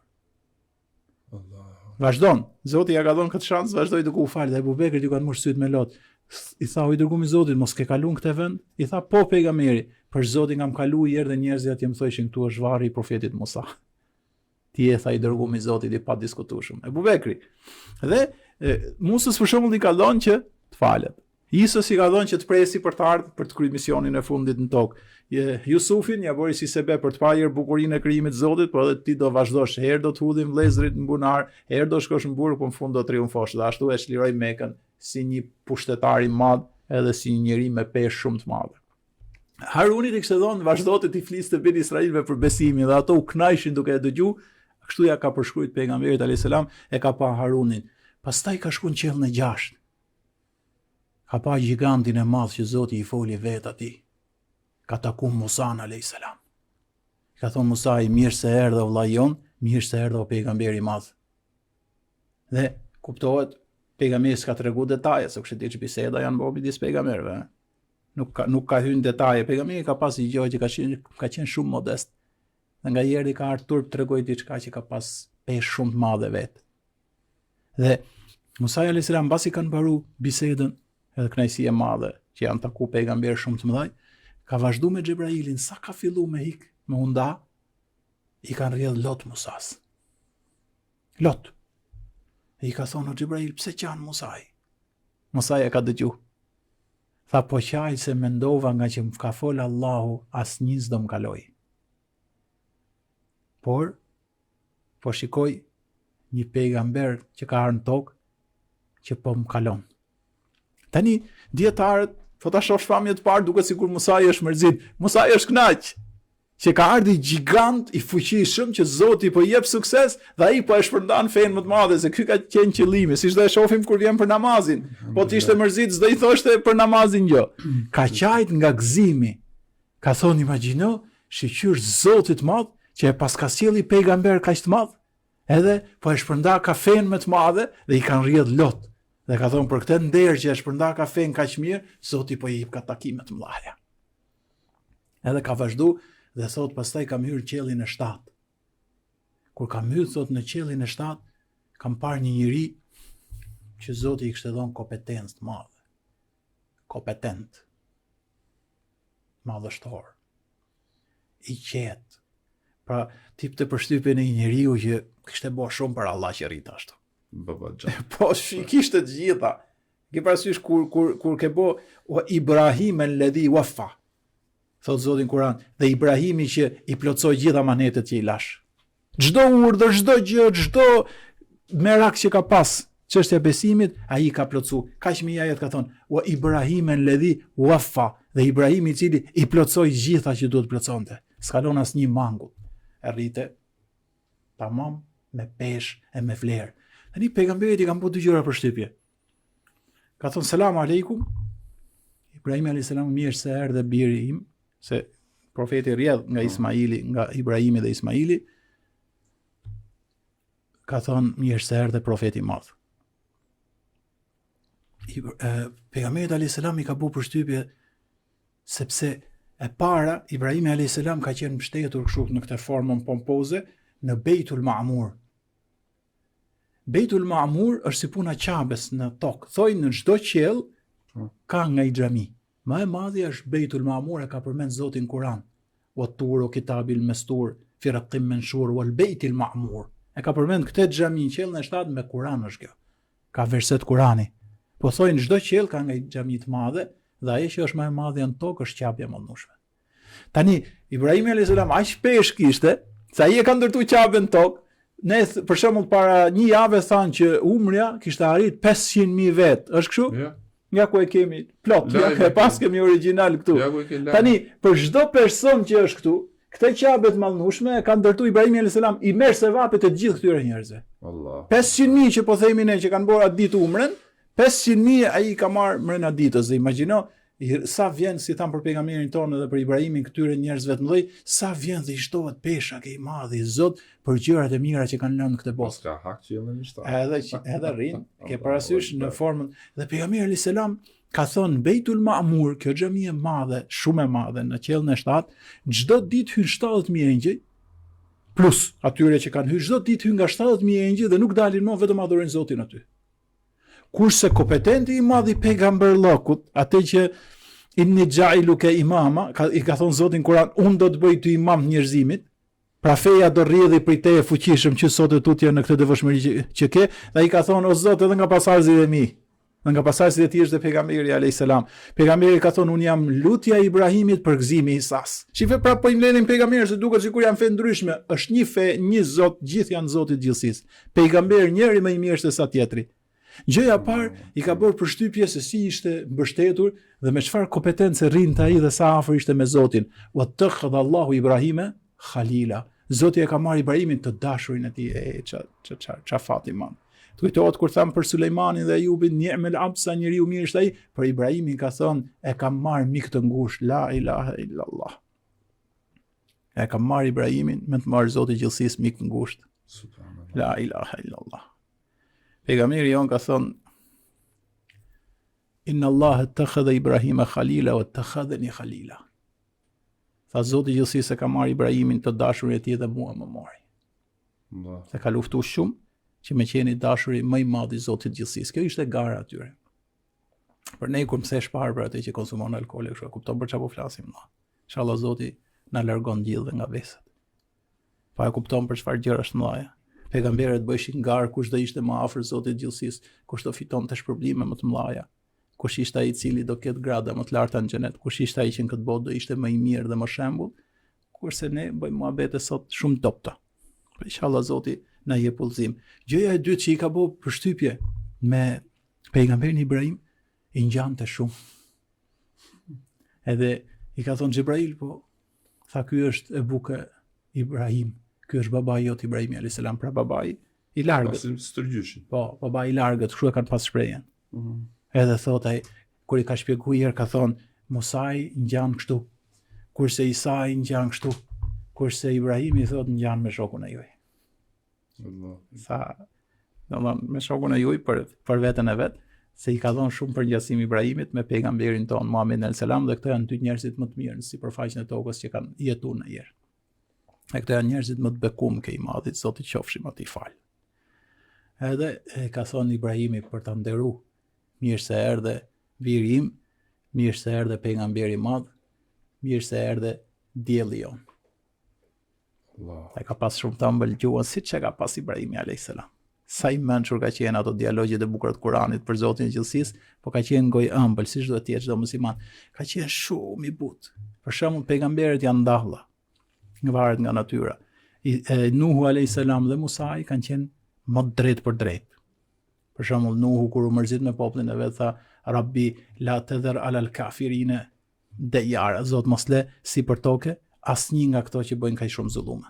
Vazhdon. Zoti ja ka dhënë këtë shans, vazhdoi duke u falë dhe Ebu Bekrit i kanë marrë syt me lot. I tha i dërguar i Zotit, mos ke kaluar këtë vend? I tha po pejgamberi, për Zotin kam kaluar dhe njerëzit atje më thoshin këtu është varri i profetit Musa. Ti e tha i dërguar i Zotit i pa diskutueshëm. Ebu Bekri. Dhe Musës për shembull i ka dhënë që të falet. Isës i ka dhënë që të presi për të ardhur për të kryer misionin e fundit në tokë. Jusufin ja bëri si sebe për të parë bukurinë e krijimit të Zotit, por edhe ti do vazhdosh, herë do të hudhim vëllezrit në bunar, herë do shkosh në burg, por në fund do triumfosh. Dhe ashtu e çliroi Mekën si një pushtetar i madh, edhe si një njeri me peshë shumë të madhe. Harunit i kishte dhënë vazhdo të fliste bin Israilve për besimin dhe ato u kënaqshin duke e dëgjuar. Kështu ja ka përshkruajt pejgamberit alayhis salam, e ka pa Harunin. Pastaj ka shkuar në qiellin e 6. Ka pa gigantin e madh që Zoti i foli vet atij. Ka taku Musa alayhis salam. Ka thonë Musa i mirë se erdhe vëlla jon, mirë se erdhe o pejgamberi i madh. Dhe kuptohet pejgamberi s'ka tregu detaje, se kështu diç biseda janë bërë midis pejgamberëve. Nuk ka hyrë në detaje. Pejgamberi ka pas një gjë që ka qenë shumë modest. Dhe nga jeri ka ardhur të tregoj diçka që ka pas peshë shumë të madhe vet. Dhe Musa alayhis salam mbasi kanë mbaru bisedën, edhe kënaqësi e madhe që janë taku pejgamberë shumë të mëdhaj, ka vazhdu me Xhebrailin, sa ka fillu me hik, me unda, i kanë rrjedh Lot Musas. Lot. E i ka thonë Xhebrail, pse qanë Musaj? Musaj e ka dëgju. Tha, po qaj se mendova nga që më ka folë Allahu, as një s'do më kaloj. Por, po shikoj një pejgamber që ka arë në tokë, që po më kalon. Tani, djetarët, po ta shoh shpamje të parë, duke sikur Musaj është mërzit. Musaj është knaq, që ka ardhi gjigant i fuqishëm që Zoti po jep sukses dhe ai po e shpërndan fenë më të madhe, se ky ka qenë qëllimi, siç do e shohim kur vjen për namazin. Po të ishte mërzit, s'do i thoshte për namazin gjë. Ka qajt nga gëzimi. Ka thonë, imagjino, shiqyr Zotit madh që e paska sjellë pejgamber kaq të madh, edhe po e shpërnda ka fenë më të madhe dhe i kanë rrjedh Lot. Dhe ka thonë, për këtë nder që e shpërnda ka fenë kaq mirë, Zoti po i jep ka takime të mëdha. Edhe ka vazhdu dhe thot, pastaj kam hyrë qellin e 7. Kur kam hyrë, thot, në qellin e 7, kam parë një njeri që Zoti i kishte dhënë kompetencë të madhe. Kompetent. Madhështor. I qetë. Pra, tip të përshtypjen e një njeriu që kishte bërë shumë për Allah që rrit ashtu. Po, kishte të gjitha. Ke parasysh kur ke bë Ibrahim alladhi waffa. Thot Zoti në Kur'an, dhe Ibrahimi që i plotsoi gjitha manetet që i lash. Çdo urdhër, çdo gjë, çdo merak që ka pas, çështja e besimit, ai ka plotsu. Kaq më ajet ka thonë, wa Ibrahim alladhi waffa, dhe Ibrahimi i cili i plotsoi gjitha që duhet plotsonte. S'kalon asnjë mangut. E rrite tamam me peshë e me vlerë. Tani pejgamberit i kanë bërë dy gjëra për shtypje. Ka thonë selam aleikum. Ibrahim alayhis salam mirë se erdhe biri im, se profeti rrjedh nga Ismaili, nga Ibrahimi dhe Ismaili, ka thonë mirë se erdhe profeti i madh. Pejgamberi alayhis salam i ka bërë përshtypje sepse e para Ibrahimi alayhis salam ka qenë mbështetur kështu në këtë formën pompoze në Beitul Ma'mur. Beitul Ma'mur është si puna Qabes në tokë. Thojnë në çdo qell ka nga i xhami. Ma e madhi është Beitul Ma'mur, e ka përmend Zoti në Kur'an. Wa tur o kitabil mestur, fi raqim manshur wal Beitul Ma'mur. E ka përmend këtë xhami në qellën e 7 me Kur'an është kjo. Ka verset Kur'ani. Po thojnë çdo qell ka nga i xhami të madhe, dhe ajo që është më e madhe në tokë është qapja e mallnueshme. Tani Ibrahim alayhis salam aq pesh kishte, se ai e ka ndërtuar qapën në tokë. Ne për shembull para një jave thanë që umrja kishte arrit 500.000 vet. Është kështu? Yeah. Nga ku e kemi plot, ja pas kemi original këtu. Tani, për çdo person që është këtu, këtë qabe të mallnueshme e ka ndërtuar Ibrahim alayhis salam, i merr sevapet e gjithë këtyre njerëzve. Allah. 500.000 që po themi ne që kanë bërë atë ditë umrën, 500.000 ai ka marrë mrena ditës. Dhe imagjino sa vjen, si tham për pejgamberin tonë dhe për Ibrahimin, këtyre njerëzve të mëdhej, sa vjen dhe i shtohet pesha ke i madh i Zot për gjërat e mira që kanë lënë në këtë botë. Ka hak qellën e 7. Edhe rrin, ke parasysh në formën dhe pejgamberi alayhis salam ka thonë Beitul Ma'mur, kjo xhami e madhe, shumë e madhe në qellën e 7, çdo ditë hyn 70.000 engjëj, plus atyre që kanë hyrë, çdo ditë hyn nga 70.000 engjëj dhe nuk dalin më, vetëm adhurojnë Zotin aty. Kurse kompetenti i madh i pejgamberllokut, atë që inni jailuka imama, i ka thonë Zoti në Kur'an, unë do të bëj ty imam njerëzimit. Pra feja do rrjedhë prej teje fuqishëm që sot e tutje në këtë devotshmëri që ke, dhe ai ka thonë o Zot, edhe nga pasardhësit e mi, dhe nga pasardhësit e tij është pejgamberi alayhis salam. Pejgamberi ka thonë unë jam lutja e Ibrahimit për gëzimin e Isas. Shife pra po i mbledhin pejgamberë se duket sikur janë fe ndryshme, është një fe, një Zot, gjithë janë Zoti i gjithësisë. Pejgamberi njëri më i mirë se sa tjetri. Gjëja parë i ka bërë përshtypje se si ishte mbështetur dhe me çfarë kompetencë rrinte ai dhe sa afër ishte me Zotin. Wa takhadha Allahu Ibrahima khalila. Zoti e ka marrë Ibrahimin të dashurin e tij, ça Fatima. Kujtohet kur tham për Sulejmanin dhe Ajubin, ni'mal absa, njeriu mirë është ai, për Ibrahimin ka thonë e kam marrë mik të ngushtë, la ilaha illallah. E kam marrë Ibrahimin me të marrë Zoti i gjithësisë mik të ngushtë. Subhanallah. La ilaha illallah. Pejgamberi jon ka thonë inna Allah ittakhadha Ibrahima khalila wa ittakhadhani khalila. Tha Zoti i gjithësisë ka marrë Ibrahimin të dashurin e tij dhe mua më mori. Se ka luftuar shumë që me qeni dashuri më i madh i Zotit gjithësisë. Kjo ishte gara atyre. Për ne kur mësesh parë për atë që konsumon alkool, kështu e kupton për çfarë po flasim vëlla. Inshallah Zoti na largon gjithë nga veset. Pa e kupton për çfarë gjëra të mëdha. Pejgamberët bëheshin garë kush do ishte më afër Zotit gjithësisë, kush do fitonte shpërblime më të mëdha. Kush ishte ai i cili do ketë grada më të larta në xhenet, kush ishte ai që në këtë botë do ishte më i mirë dhe më shembull, kurse ne bëjmë muhabete sot shumë dobta. Inshallah Zoti na jep udhëzim. Gjëja e dytë që i ka bëu përshtypje me pejgamberin Ibrahim, i ngjante shumë. Edhe i ka thonë Xhibrail, po tha ky është Ebuke Ibrahim, ky është babai jot Ibrahim alayhis salam, pra babai i largët. Pasim stërgjyshin. Po, babai i largët, kështu e kanë pas shprehjen. Edhe thot ai, kur i ka shpjeguar, ka thonë Musai ngjan kështu, kurse Isai ngjan kështu, kurse Ibrahimi thot ngjan me shokun e juaj. Allah. Sa, domethënë me shokun e juaj për veten e vet, se i ka dhënë shumë përngjasim Ibrahimit me pejgamberin ton Muhammed alayhis salam, dhe këto janë dy njerëzit më të mirë në sipërfaqen e tokës që kanë jetuar në jetë. E këto janë njerëzit më të bekuar ke i madhit, Zoti qofshim atij fal. Edhe ka thonë Ibrahimi për ta nderuar, mirë se erdhe biri im, mirë se erdhe pejgamberi i madh, mirë se erdhe dielli jon. Allah. Ai ka pas shumë të ëmbël gjuhën, siç e ka pas Ibrahimi alayhis salam. Sa i mençur ka qenë ato dialogjet e bukura të Kuranit për Zotin e gjithësisë, po ka qenë gojë ëmbël, siç duhet të jetë çdo musliman. Ka qenë shumë i butë. Për shembull, pejgamberët janë ndalla, varet nga natyra. Nuhu alayhis salam dhe Musa kanë qenë më drejt për drejt. Për shembull, Nuhu kur u mërzit me popullin e vet tha: "Rabbi la tadhar alal kafirine dayara", Zot mos le si për tokë asnjë nga këto që bëjnë kaq shumë zullume.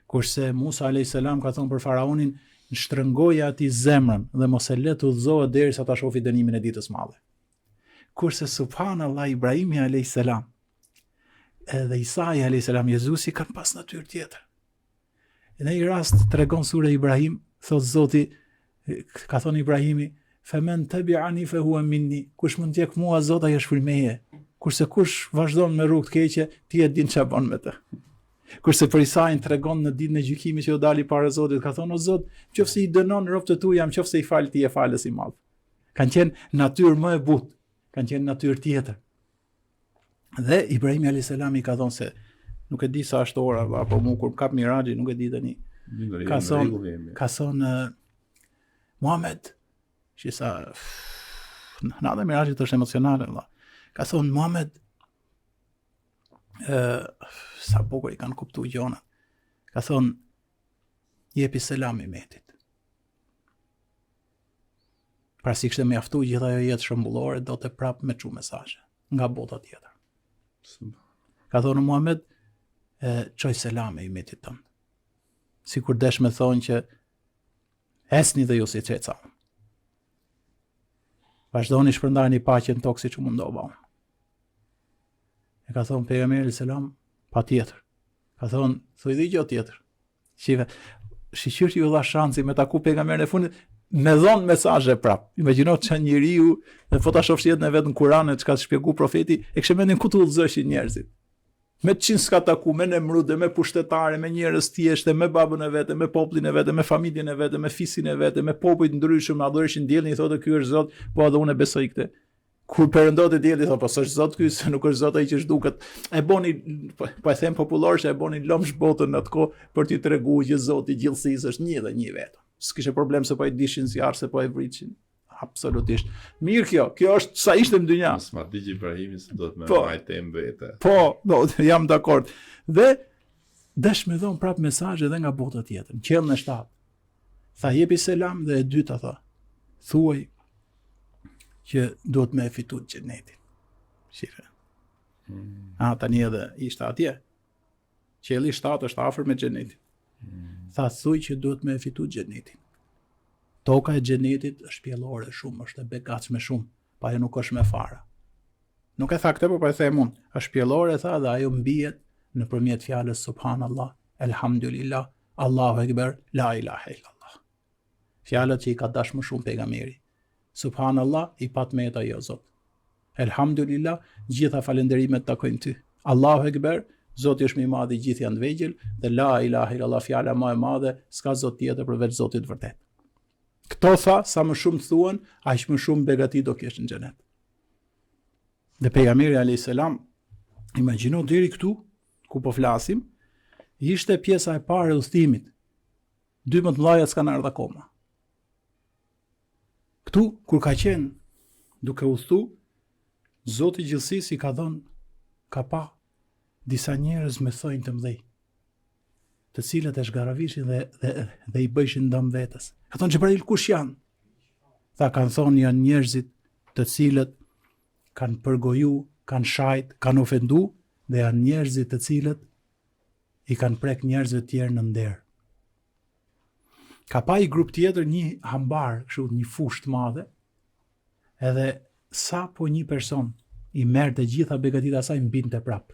Kurse Musa alayhis salam ka thonë për faraonin: "Shtrëngoja atij zemrën dhe mos e le të udhëzohet derisa ta shohë dënimin e ditës madhe." Kurse subhanallahu Ibrahimi alayhis salam edhe Isai alayhis salam, Jezusi kanë pas natyrë tjetër. Në një rast tregon sura Ibrahim, thot Zoti, ka thonë Ibrahimi: "Femen tabi'ani fa huwa minni", kush mund të jek mua Zot ai është meje. Kurse kush vazhdon me rrugë të keqe, ti e din ç'a bën me të. Kurse për Isain tregon në ditën e gjykimit që do dali para Zotit, ka thonë: "O Zot, nëse i dënon robët e tu, jam nëse i fal ti, e falës i madh." Kanë qenë natyrë më e butë, kanë qenë natyrë tjetër. Dhe Ibrahim alayhis salam i ka thonë se nuk e di sa është ora, apo mu kur kap Miraxhi, nuk e di tani. Ka thonë Muhammed, që sa nada Miraxhi është emocionale, valla. Ka thonë Muhammed, sa bukur i kanë kuptuar gjonat. Ka thonë, jepi selam i metit. Pra si kështë mjaftu gjitha ajo jetë shëmbullore, do të prap me çu mesazhe nga bota tjetër. Ka thonë Muhammed, çoj selam i metit tënd. Sikur desh me thonë që esni dhe ju si çeca. Vazhdoni shpërndani paqen tokë siç u mundova unë. E ka thonë pejgamberi selam, pa tjetër. Ka thonë, thuj dhe gjë tjetër. Shive, shiqyr ju dha shansi me taku pejgamberin e fundit, me dhon mesazhe prap. Imagjino ç'a njeriu, dhe fotoshofsh jetën e vet në Kur'an, çka shpjegoi profeti, e kishte mendin ku të udhëzoshin njerëzit. Me të qinë s'ka taku, me Nemrudë, me pushtetare, me njerëz thjeshtë, me babën e vete, me popullin e vete, me familjen e vete, me fisin e vete, me popull të ndryshëm, me adhurishin diellin, i thotë ky është Zot, po edhe unë besoj këtë. Kur perëndote dielli thotë, po s'është Zot ky, se nuk është Zot ai që zhduket. E boni, po e them popullorisht, e boni lomsh botën atko për t'i treguar që Zoti i gjithësisë është një dhe një vetëm. S'kishte problem se po e dishin zjarr, se po e vritin. Absolutisht. Mirë kjo është sa ishte në dynja. Mos ma digj Ibrahimi se do të më majtë mbete. Po, jam dakord. Dhe dash me dhon prap mesazhe edhe nga bota tjetër. Në qellën e 7. Tha jepi selam dhe e dyta tha, thuaj që duhet me fitu xhenetin. Shife. Tani edhe ishte atje. Qelli 7 është afër me xhenetin. Tha thuaj që duhet me fitu xhenetin. Toka e xhenetit është pjellore shumë, është e begatshme shumë, pa ajo nuk është me fara. Nuk e tha këtë, por e them unë, është pjellore, tha, dhe ajo mbijet nëpërmjet fjalës subhanallah, elhamdulillah, Allahu ekber, la ilaha illallah. Fjalët që i ka dash më shumë pejgamberi. Subhanallah, i pat me ajo Zot. Elhamdulillah, gjitha falenderimet takojnë ty. Allahu ekber, Zoti është më i madh, i gjithë janë të vegjël dhe la ilaha illallah fjala më e madhe, s'ka zot tjetër përveç Zotit vërtet. Këto tha, sa më shumë thuan, aq më shumë begati do kesh në xhenet. Dhe pejgamberi alayhis salam, imagjino deri këtu ku po flasim, ishte pjesa e parë e udhëtimit. 2 më të mëdha s'kan ardhur akoma. Këtu kur ka qenë duke udhëtu, Zoti i gjithësisë i ka dhënë ka pa disa njerëz me thonjë të mëdhej, të cilët e shgaravishin dhe i bëjshin dëm vetes. Ka thonë Xhebrail, kush janë? Tha, kanë thonë janë njerëzit të cilët kanë përgoju, kanë shajt, kanë ofendu, dhe janë njerëzit të cilët i kanë prek njerëzve tjerë në nder. Ka pa i grup tjetër një hambar, kështu një fushë të madhe, edhe sa po një person i merr të gjitha begatit asaj mbinte prap.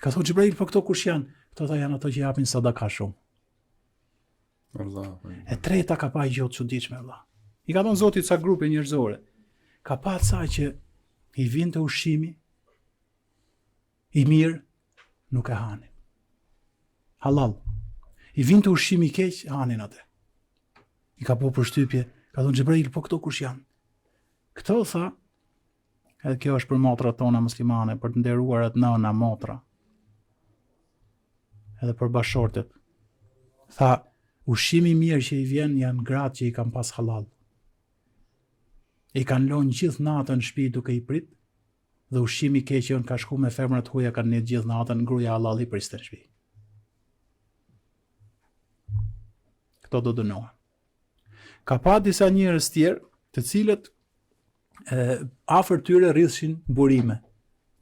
Ka thonë Xhebrail, po këto kush janë? Këto tha janë ato që japin sadaka shumë. Allah. E treta ka pa i gjotë çuditshme vëlla. I ka thonë Zoti ca grupe njerëzore. Ka pa ca që i vinte ushqimi i mirë, nuk e hanin. Halal. I vinte ushqimi i keq, hanin atë. I ka po përshtypje, ka thonë Xhebrail, po këto kush janë? Këto tha, edhe kjo është për motrat tona muslimane, për të nderuarat nëna motra, edhe për bashortet. Tha, ushqimi mirë që i vjen janë gratë që i kanë pas halal. I kanë lënë gjithë natën në shtëpi duke i prit, dhe ushqimi i keq që ka shku me femrat huaja kanë një gjithë natën gruaja halal i priste në shtëpi. Këto do dënohen. Ka pa disa njerëz tjerë, të cilët afër tyre rrithshin burime.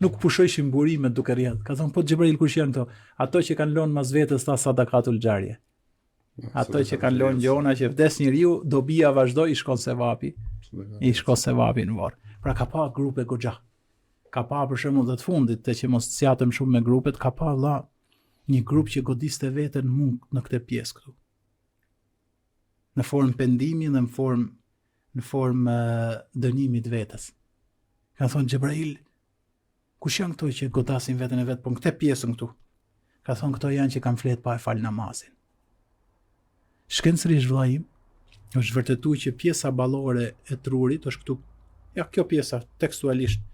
Nuk pushojshin burime duke rrjedh. Ka thonë, po Xhebrail, kush janë këto? Ato që kanë lënë mas vetes ta sadakatul xharje. Ato që kanë lënë gjona që vdes njeriu, dobia vazhdoi, i shkon sevapi. I shkon sevapi në varr. Pra ka pa grupe goxha. Ka pa për shembull të fundit, të që mos sqatëm shumë me grupet, ka pa valla një grup që godiste veten në këtë pjesë këtu. Në formë pendimi dhe në formë dënimit vetes. Ka thonë Xhebrail, kush janë këto që godasin veten e vet, po në këtë pjesën këtu? Ka thonë këto janë që kanë flet pa e fal namazin. Shkencërisht vëllai im, është vërtetuar që pjesa ballore e trurit është këtu. Ja, kjo pjesa tekstualisht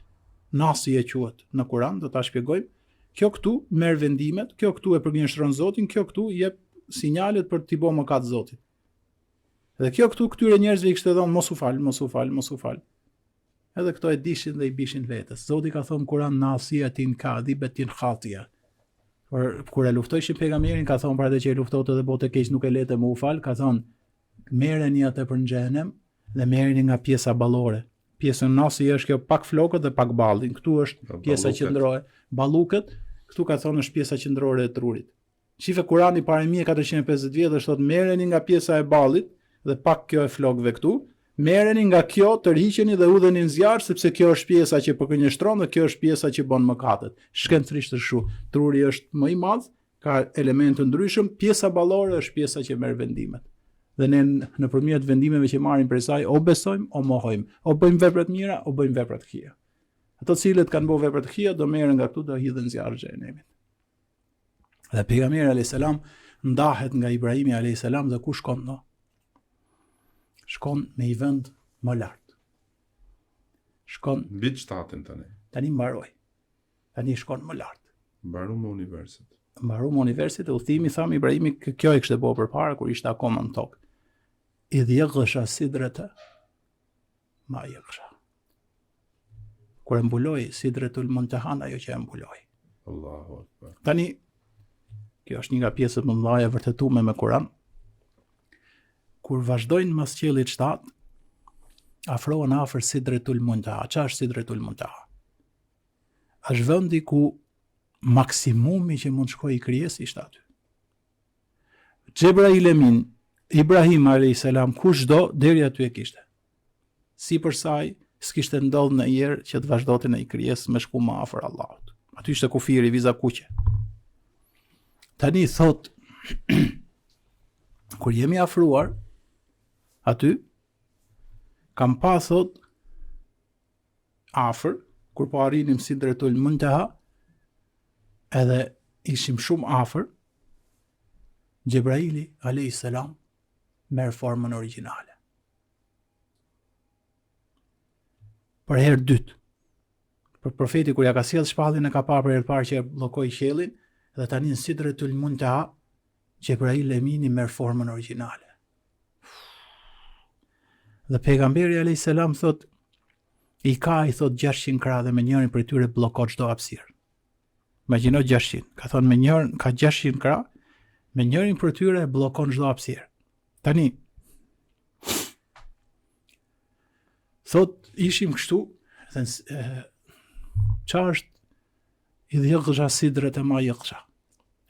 nasi e quhet në Kur'an, do ta shpjegojmë. Kjo këtu merr vendimet, kjo këtu e përgjigjëson Zotin, kjo këtu jep sinjalet për t'i bëu mëkat Zotit. Dhe kjo këtu këtyre njerëzve i kishte thënë mos u fal, mos u fal, mos u fal. Edhe këto e dishin dhe i bishin vetes. Zoti ka thënë Kur'an nasiyatin kadhibatin khatia. Kur e luftojshin pejgamberin, ka thonë për atë që e luftote dhe botë keq nuk e lete më u fal, ka thonë merreni atë për në xhenem dhe merreni nga pjesa ballore. Pjesa nasi është kjo pak flokët dhe pak ballin. Këtu është pjesa qendrore, ballukët, këtu ka thonë është pjesa qendrore e trurit. Shife Kurani para 1450 vjetësh thotë merreni nga pjesa e ballit dhe pak kjo e flokëve këtu, merreni nga kjo, tërhiqeni dhe udheni në zjarr, sepse kjo është pjesa që përkënjeshtron dhe kjo është pjesa që bën mëkatet. Shkencërisht është kështu. Truri është më i madh, ka elemente ndryshëm, pjesa ballore është pjesa që merr vendimet. Dhe ne nëpërmjet vendimeve që marrim prej saj, o besojmë o mohojmë, o bëjmë vepra të mira o bëjmë vepra të këqija. Ato cilët kanë bërë vepra të këqija do merren nga këtu, do hidhen në zjarr e xhenemit. Dhe pejgamberi alayhis salam ndahet nga Ibrahimi alayhis salam dhe ku shkon do? Shkon në një vend më lart. Shkon mbi shtatin tani. Tani mbaroi. Tani shkon më lart. Mbaru me universit. Mbaru me universit, udhimi tham Ibrahimi kjo e kishte bërë përpara kur ishte akoma në tokë. Idh yaghsha sidrata ma yaghsha. Kur e mbuloi Sidratul Muntaha ajo që e mbuloi. Allahu Akbar. Tani kjo është një nga pjesët më të mëdha vërtetuar me Kur'an. Kur vazhdojnë mas qiellit 7, afrohen afër Sidratul Muntaha. Çfarë është Sidratul Muntaha? Është vendi ku maksimumi që mund shkojë krijesë ishte aty. Xhebrail Emin, Ibrahim alayhis salam, kushdo deri aty e kishte. Sipër saj s'kishte ndodhur ndonjëherë që të vazhdonte në krijesë me shku më afër Allahut. Aty ishte kufiri, viza kuqe. Tani thot kur jemi afruar aty, kam pa thot afër, kur po arrinim Sidratul Muntaha, edhe ishim shumë afër, Gjebraili a.s. merr formën origjinale. Për herë dytë. Për profeti kur ja ka sjell shpallin e ka parë për herë parë që bllokoi qiellin dhe tani në Sidratul Muntaha Gjebrail Emini merr formën origjinale. Dhe pejgamberi a.s. thot i ka 600 krah dhe me njërin prej tyre bllokon çdo hapësirë. Imagjino 600, ka thonë me njërin ka 600 krah, me njërin prej tyre bllokon çdo hapësirë. Tani thot ishim kështu, dhe çfarë është i dhjëgësha sidret e ma jëgësha.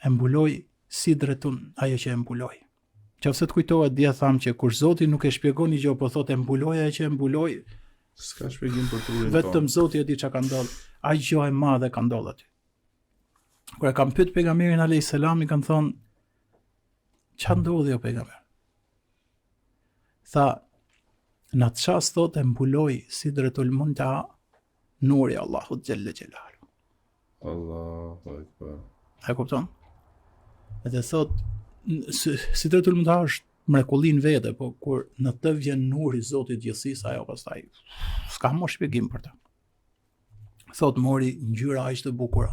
E mbuloj sidretun ajo që e mbuloj. Qofse të kujtohet dje thamë që kur Zoti nuk e shpjegon një gjë, po thotë e mbuloj ajo që e mbuloj, s'ka shpjegim për trurin. Vetëm Zoti e di çka ka ndodhur. Ai gjë e madhe ka ndodhur aty. Kur e kam pyet pejgamberin alayhis salam, i kanë thonë ç'a ndodhi o pejgamber? Tha, në atë çast thotë e mbuloj Sidratul Muntaha nuri Allahut xhalla xhelalu. Allahu akbar. E kupton? Edhe thot Sidratul Muntaha është mrekulli në vete, po kur në të vjen nuri i Zotit gjithësisë, ajo pastaj s'ka më shpjegim për të. Thot mori ngjyra aq të bukura,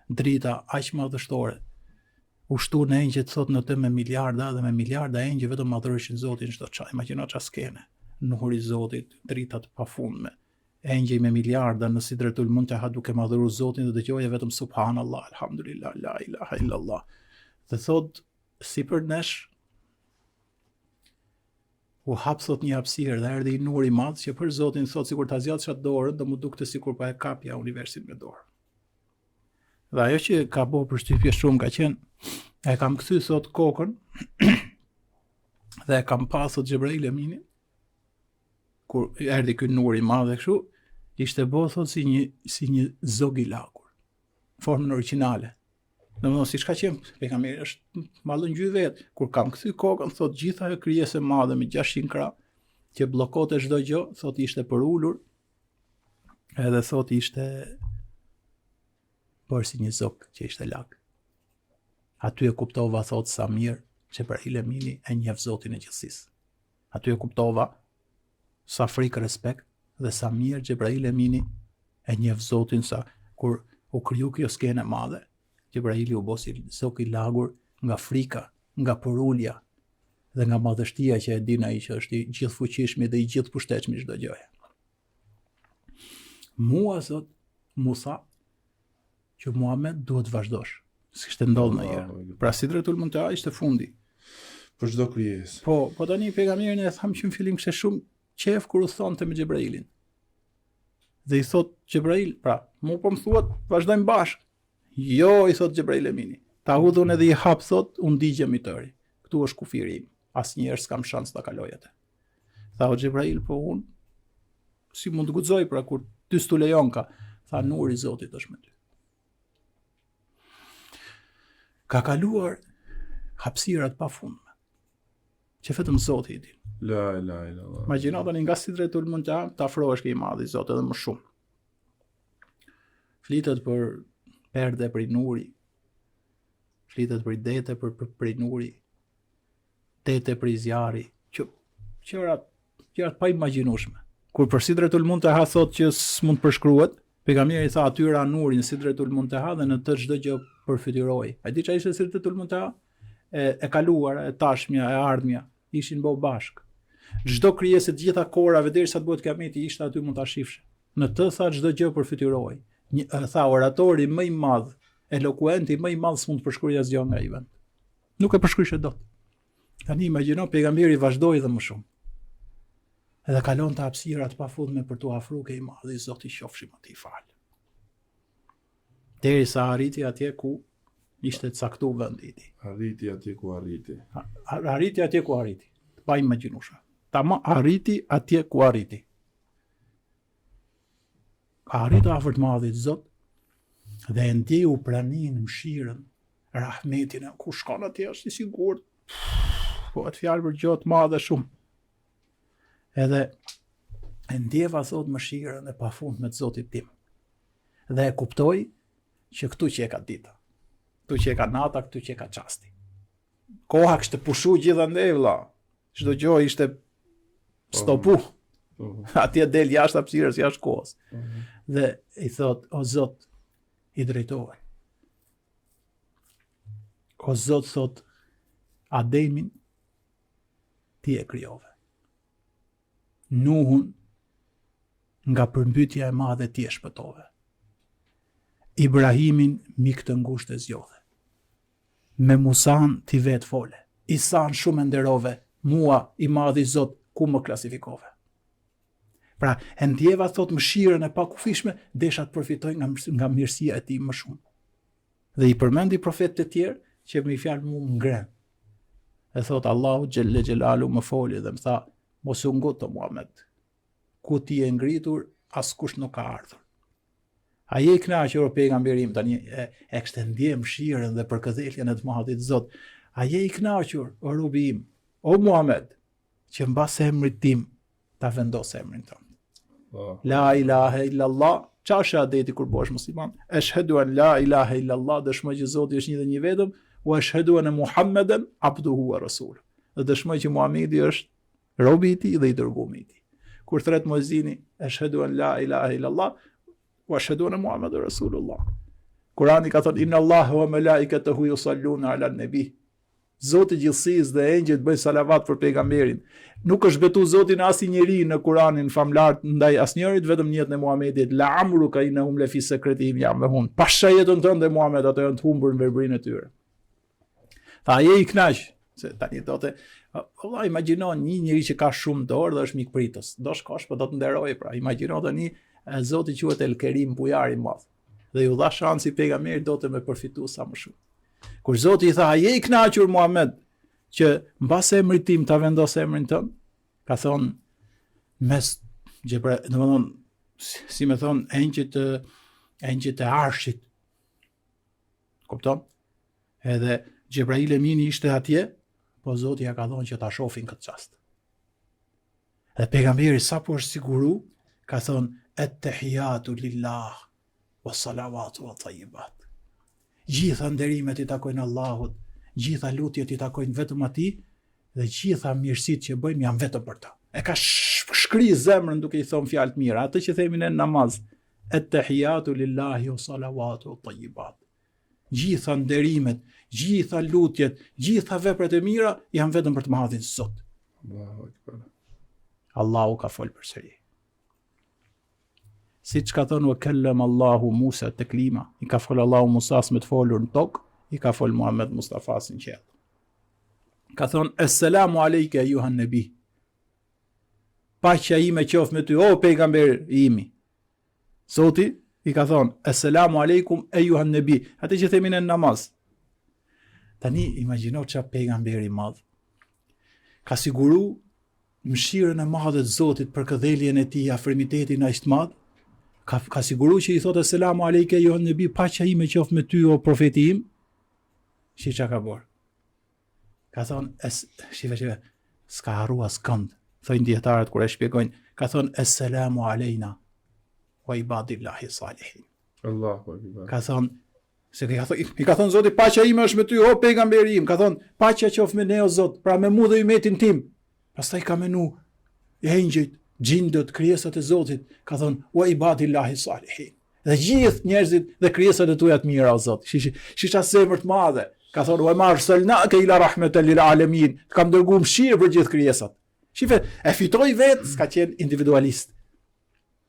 drita aq madhështore. U shtu në engjëjt thot në të me miliarda dhe me miliarda engjëj vetëm madhërishin Zotin çdo çaj. Imagjino ç'a skene. Nuri i Zotit, drita të pafundme. Engjëj me miliarda në Sidratul Muntaha duke madhëruar Zotin dhe dëgjoje vetëm subhanallah, alhamdulillah, la ilaha illallah. Dhe thot si për nesh u hap thot një hapësirë dhe erdhi një nur i madh që për Zotin thot sikur ta zgjat çat dorën, do mu dukte sikur pa e kapja universin me dorë. Dhe ajo që ka bërë përshtypje shumë ka qenë e kam kthy thot kokën dhe e kam pasur Gjebrail Eminin kur erdhi ky nur i madh kështu, ishte bërë thot si një zog i lagur. Formën origjinale. Domethënë siç ka qenë pejgamberi është mallë ngjy vet. Kur kam kthy kokën thot gjithë ajo krijesë e madhe me 600 krah që bllokonte çdo gjë, thot ishte për ulur. Edhe thot ishte por si një zog që ishte lag. Aty e kuptova thot sa mirë Gjebrail Emini e njeh Zotin e gjithësisë. Aty e kuptova sa frikë respekt dhe sa mirë Gjebrail Emini e njeh Zotin, sa kur u kriju kjo skenë e madhe, Gjebraili u bosi zog i lagur nga frika, nga porulja dhe nga madhështia që e din ai që është i gjithfuqishmi dhe i gjithpushtetshmi çdo gjëje. Mua thot Musa që Muhamet duhet vazhdosh. S'kishte ndodhur ndonjëherë. Pra Sidratul Muntaha ishte fundi për çdo krijesë. Po tani pejgamberin e tham që në fillim kishte shumë qef kur u thonte me Gjebrailin. Dhe i thot Gjebrail, pra, mu po më thuat vazhdojmë bashkë. Jo, i thot Gjebrail Emini. Ta hudhun edhe i hap thot, unë digjem i tëri. Këtu është kufiri im. Asnjëherë s'kam shans ta kaloj atë. Tha o Gjebrail, po unë si mund të guxoj pra kur ty s'tu lejon ka. Tha nuri i Zotit është me ty. Ka kaluar hapësirat pafundme. Që vetëm Zoti i din. La ilaha illallah. Imagjino tani nga Sidratul Muntaha të afrohesh ke i madh i Zotit edhe më shumë. Flitet për perde për nuri, flitet për dete për nuri, dete për zjarri, qërat pa imagjinueshme. Kur për Sidratul Muntaha thot që s'mund përshkruhet, pejgamberi tha aty ra nuri në Sidratul Muntaha dhe në të çdo gjë përfytyroi. A di çfarë ishte Sidratul Muntaha? E kaluara, e tashmja, e ardhmja, ishin bo bashk. Çdo krijesë të gjitha korave derisa të bëhet kiameti ishte aty mund ta shifsh. Në të tha çdo gjë përfytyroi. Tha oratori më i madh, elokuenti më i madh s'mund të përshkruajë asgjë nga ai vend. Nuk e përshkruaj dot. Tani imagjino pejgamberi vazhdoi edhe më shumë. Edhe kalon të hapësirat pafundme për t'u afruar ke i madh i Zoti qofshim atij fal. Derisa arriti atje ku ishte caktuar vendi i tij. Arriti atje ku arriti. Arriti atje ku arriti. Pa imagjinueshme. Arriti atje ku arriti. Arriti afër të madhit Zot dhe e ndjeu praninë, mëshirën, rahmetin, ku shkon atje është i sigurt. Po atë fjalë për gjë të madhe shumë. Edhe e ndjeva thot mëshirën e pafundme të Zotit tim. Dhe e kuptoi që këtu që e ka dita, këtu që e ka nata, këtu që e ka qasti. Koha kështë pushu gjithandej vëlla, çdo gjë ishte stopu. Atje del jashtë hapësirës, jashtë kohës. Dhe i thot, o Zot, i drejtohet. O Zot, thot, Ademin ti e krijove. Nuhun nga përmbytja e madhe ti e shpëtove. Ibrahimin mik të ngushtë e zgjodhe. Me Musan ti vetë fole. Isan shumë e nderove, mua i madhi Zot ku më klasifikove. Pra, e ndjeva thot mëshirën e pakufishme, desha të përfitoj nga mirësia e tij më shumë. Dhe i përmendi profetët e tjerë që me i fjalë mu më ngren. E thot Allahu xhelle xhelalu më foli dhe më tha, mos u nguto Muhammed. Ku ti e ngritur, askush nuk ka ardhur. A je i kënaqur o pejgamberim, tani e kishte ndje mëshirën dhe përkëdheljen e të madhit Zot. A je i kënaqur o robi im, o Muhammed, që mbas emrit tim ta vendos emrin tënd. La ilaha illallah, qa shahadeti kur bosh musliman? Ashhadu an la ilaha illallah, dëshmoj që Zoti është një dhe një vetëm, wa ashhadu anna Muhammeden abduhu wa rasuluhu. Dhe dëshmoj që Muhamedi është robi i tij dhe i dërguari i tij. Kur thret muezini, ashhadu an la ilaha illallah, wa ashhadu anna Muhammeden rasulullah. Kurani ka thënë inna Allaha wa malaikatahu yusalluna ala nabi. Zoti gjithësisë dhe engjëjt bëjnë salavat për pejgamberin. Nuk është betu Zoti në asnjë njeri në Kur'anin famlar ndaj asnjërit, vetëm njëjtë në Muhamedit. La amruka innahum la fi secretihim ya'mahun. Pasha jetën tënde Muhamed, ato janë të humbur në verbërinë e tyre. Tha je i kënaq, se tani thotë, valla imagjino një njeri që ka shumë dorë dhe është mikpritës. Do shkosh, po do të nderoj pra. Imagjino tani Zoti quhet El Kerim, bujari i madh. Dhe ju dha shansi pejgamberit do të më përfitu sa më shumë. Kur Zoti i tha, je i kënaqur Muhammed, që mbas emrit tim ta vendos emrin tënd, ka thonë mes domethënë si më thon engjëjt e arshit. Kupton? Edhe Xhebrail Emini ishte atje, po Zoti ja ka thonë që ta shohin këtë çast. Dhe pejgamberi sapo është siguru, ka thonë at-tahiyatu lillah was salawatu wat tayyibat. Gjitha nderimet i takojnë Allahut, gjitha lutjet i takojnë vetëm atij dhe gjitha mirësitë që bëjmë janë vetëm për ta. E ka shkri zemrën duke i thonë fjalë të mira, atë që themi në namaz, at-tahiyatu lillahi wa salawatu wat tayyibat. Gjitha nderimet, gjitha lutjet, gjitha veprat e mira janë vetëm për të madhin Zot. Allahu akbar. Allahu ka fol përsëri. Si që ka thënë, wa kellem Allahu Musa të klima, i ka folë Allahu Musas me të folur në tokë, i ka folë Muhammed Mustafa në qelë. Ka thënë, Esselamu alejke e juhan nebi. Paqja ime qof me ty, o pejgamber imi. Zoti, i ka thënë, Esselamu alejkum e juhan nebi. Ate që themin e namaz. Tani, imagino që pejgamberi madh. Ka siguru mëshirën e madhe të Zotit për këdheljen e tij, afrimitetin aq të madh. Ka siguru që i thotë selamu alejke jo nebi, paqja ime qoftë me ty o profeti im. Shi çka ka bërë. Ka thonë shive, s'ka harru as kënd. Thojnë dietarët kur e shpjegojnë, ka thonë esselamu alejna wa ibadillahi salihin. Allahu akbar. Ka thonë i ka thonë Zoti paqja ime është me ty o pejgamberi im. Ka thonë paqja qoftë me ne o Zot, pra me mua dhe umetin tim. Pastaj ka menu engjëjt, gjindët, krijesat e Zotit, ka thonë, wa ibadillahi salihin. Dhe gjithë njerëzit dhe krijesat e tuja të mira o Zot. Shisha zemër të madhe. Ka thonë, wa ma arsalnaka ila rahmatan lil alamin. Kam dërguar mëshirë për gjithë krijesat. Shife, e fitoi vetë, s'ka qenë individualist.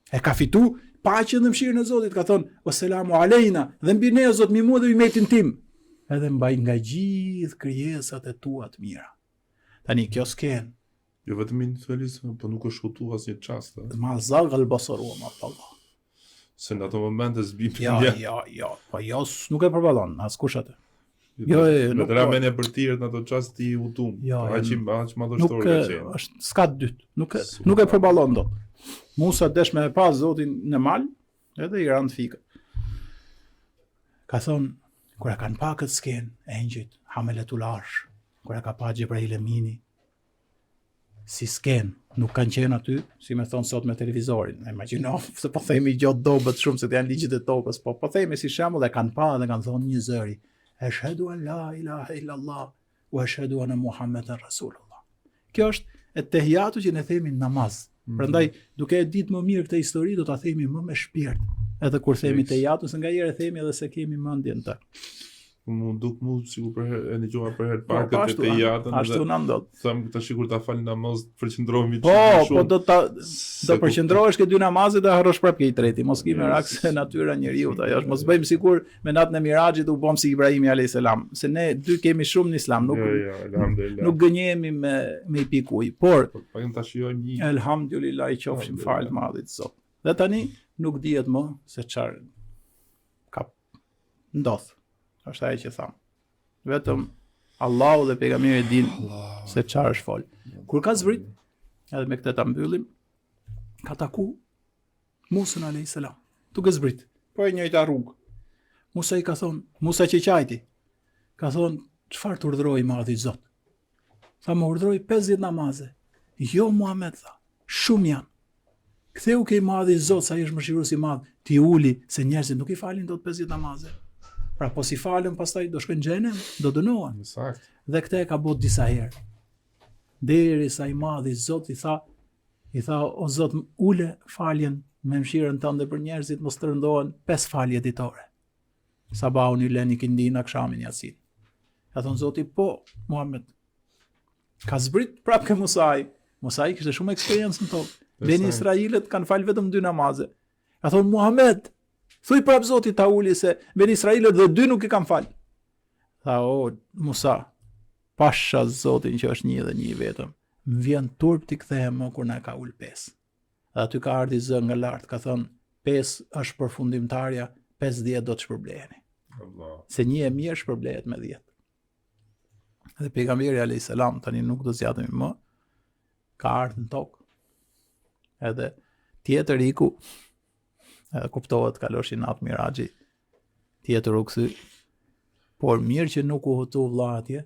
E ka fitu paqen dhe mëshirën e Zotit, ka thonë, wassalamu alejna, dhe mbi ne o Zot, mi mua dhe umetin tim. Edhe mbaj nga gjithë krijesat e tua të mira. Tani kjo s'ken. Jo vetëm individualism, po nuk është hutu asnjë çast. Ma zaghal basaru ma Allah. Se në ato momente zbim. Jo, po jo nuk e përballon askush atë. Jo, nuk ka mendje për tirët në ato çast ti hutum. Aq madhështor ka qenë. Është s'ka dytë. Nuk e përballon dot. Musa desh me pas Zotin në mal, edhe i ran fikët. Ka thonë kur e kanë pa këtë skenë, engjëjt, hameletul arsh, kur e ka pa Xhebrail Emini, si sken, nuk kanë qenë aty, si me thonë sot me televizorin. Imagjino, se po themi gjatë dobët shumë se janë ligjet e tokës, po themi si shembull dhe kanë pa dhe kanë thonë një zëri, ashhadu an la ilaha illallah wa ashhadu anna Muhammeden rasulullah. Kjo është et-tehiyatu që ne themi në namaz. Prandaj, duke e ditë më mirë këtë histori, do ta themi më me shpirt. Edhe kur themi tehiyatu, se ngajherë themi edhe se kemi mendjen të. Mu duk mu sikur për herë e dëgjova për herë parë këtë tehiyatën. Ashtu na ndodh. Them tash kur ta fal namaz, përqendrohemi shumë. Po do përqendrohesh ke dy namazet dhe harrosh prapë ke i treti. Mos ki merak se natyra e njeriu ajo është. Mos bëjmë sikur me natën e Miraxhit u bëm si Ibrahimi alayhis salam, se ne dy kemi shumë në Islam, nuk gënjehemi me i pikuj, por pakem ta shijojmë një. Elhamdulillah, i qofshim fal madhit Zot. Dhe tani nuk dihet më se çfarë ka ndodh. Është ajo që tham. Vetëm Allahu dhe pejgamberi din se çfarë është fol. Kur ka zbrit, edhe me këtë ta mbyllim, ka taku Musa alayhis salam. Duke zbrit, po e njëjta rrugë. Musa i ka thonë, Musa Qeqajti, ka thonë, çfarë të urdhëroi madhi Zot? Tha, më urdhëroi 50 namaze. Jo Muhammed tha, shumë janë. Ktheu ke madhi Zot, sa i është mëshirues i madh, ti uli se njerëzit nuk i falin dot 50 namaze. Pra po si falën, pastaj do shkojnë në xhenem, do dënohen. Sakt. Dhe këtë e ka bërë disa herë. Derisa i madhi Zot i tha, o Zot, ule faljen me mëshirën tënde për njerëzit, mos të rëndohen 5 falje ditore. Sabahun, ylen, ikindin, akshamin, Yasin. Ka thonë Zoti, po, Muhammed, ka zbrit prapë ke Musai. Musai kishte shumë eksperiencë në tokë. Beni Israilet kanë falë vetëm 2 namaze. Ka thonë Muhammed, thuj prapë Zoti ta uli se Beni Israilet dhe 2 nuk i kanë falë. Tha, o, Musa, pasha Zotin që është një dhe një vetëm, më vjen turp t'i kthehem më kur na ka ul 5. Dhe aty ka ardhi zë nga lartë, ka thënë, 5 është përfundimtarja, 50 do të shpërbleheni. Se një e mirë shpërblehet me 10. Dhe pejgamberi alayhis salam, tani nuk do zgjatemi më, ka ardhur në tokë. Edhe tjetër iku, edhe kuptohet kaloshin natë Miraxhi, tjetër u kthy. Por mirë që nuk u hutu vlla atje,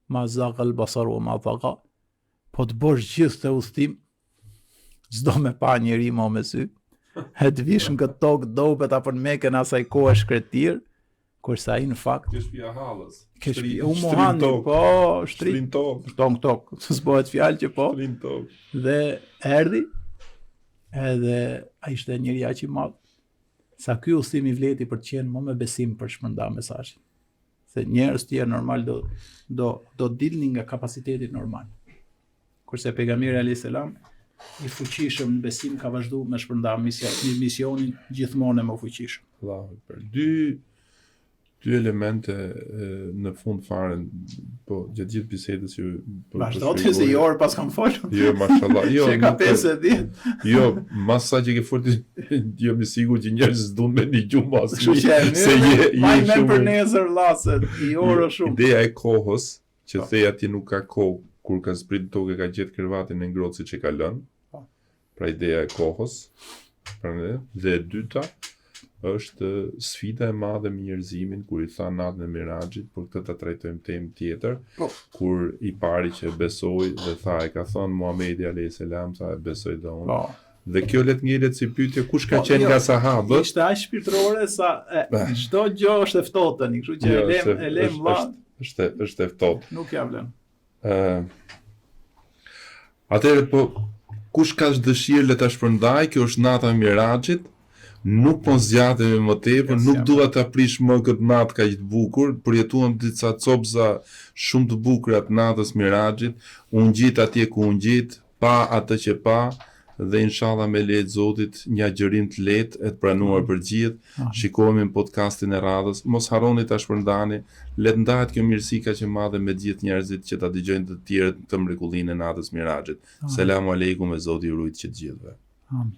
ma zaqal basaru ma taqa. Po të bosh gjithë të udhtim, s'do me pa njeri mo me sy. E të vish në këtë tokë dobet apo në Mekën asaj kohë shkretir, kurse ai në fakt ke shtëpia hallës. Ke shtëpia u mohani, po, shtrin tok, s'bëhet fjalë që po. Shtrin tok. Dhe erdhi, edhe ai ishte njëri aq i madh. Sa ky udhtim i vleti për të qenë më me besim për shpërnda mesazhin. Se njerëz tjerë normal do dilnin nga kapaciteti normal. Kurse pejgamberi alayhis salam i fuqishëm në besim ka vazhduar me shpërnda misionin gjithmonë më fuqishëm. Allahu Akbar. Dy elemente në fund fare, po gjatë gjithë bisedës që vazhdo të se orë pas kam folur. Jo, mashallah. Jo, që ka 50. Jo, mas sa që ke folur, jo më sigurt që njerëzit duan me një gjumë as. Se je për nesër llaset, i orë shumë. Ideja e kohës, që thej atje nuk ka kohë, kur ka zbrit tokë ka gjetë krevatin e ngrohtë siç e ka lënë. Pra ideja e kohës. Dhe e dyta është sfida e madhe me njerëzimin kur i tha natën e Miraxhit, por këtë ta trajtojmë temë tjetër, kur i pari që besoi dhe tha e ka thënë Muhamedi alayhis salam, sa e besoj dhe unë. Dhe kjo let ngelet si pyetje kush ka qenë nga sahabët. Ishte aq shpirtërore sa çdo gjë është e ftohtë tani, kështu që e lem vllaj. Është e ftohtë. Nuk ja vlen. Atëherë po kush ka dëshirë le ta shpërndaj, kjo është nata e Miraxhit. Nuk po zgjatemi më tepër, nuk dua ta prish më këtë natë kaq të bukur, përjetuam disa copza shumë të bukura të natës Miraxhit, u ngjit atje ku u ngjit, pa atë që pa, dhe inshallah me lehtë Zotit një agjërim të lehtë e të pranuar për gjithë. Shikohemi në podcastin e radhës, mos harroni ta shpërndani, le të ndahet kjo mirësi kaq e madhe me gjithë njerëzit që ta dëgjojnë të tjerët të mrekullinë e natës Miraxhit. Selamu alejkum e Zoti ju rujt që të gjithëve. Amin.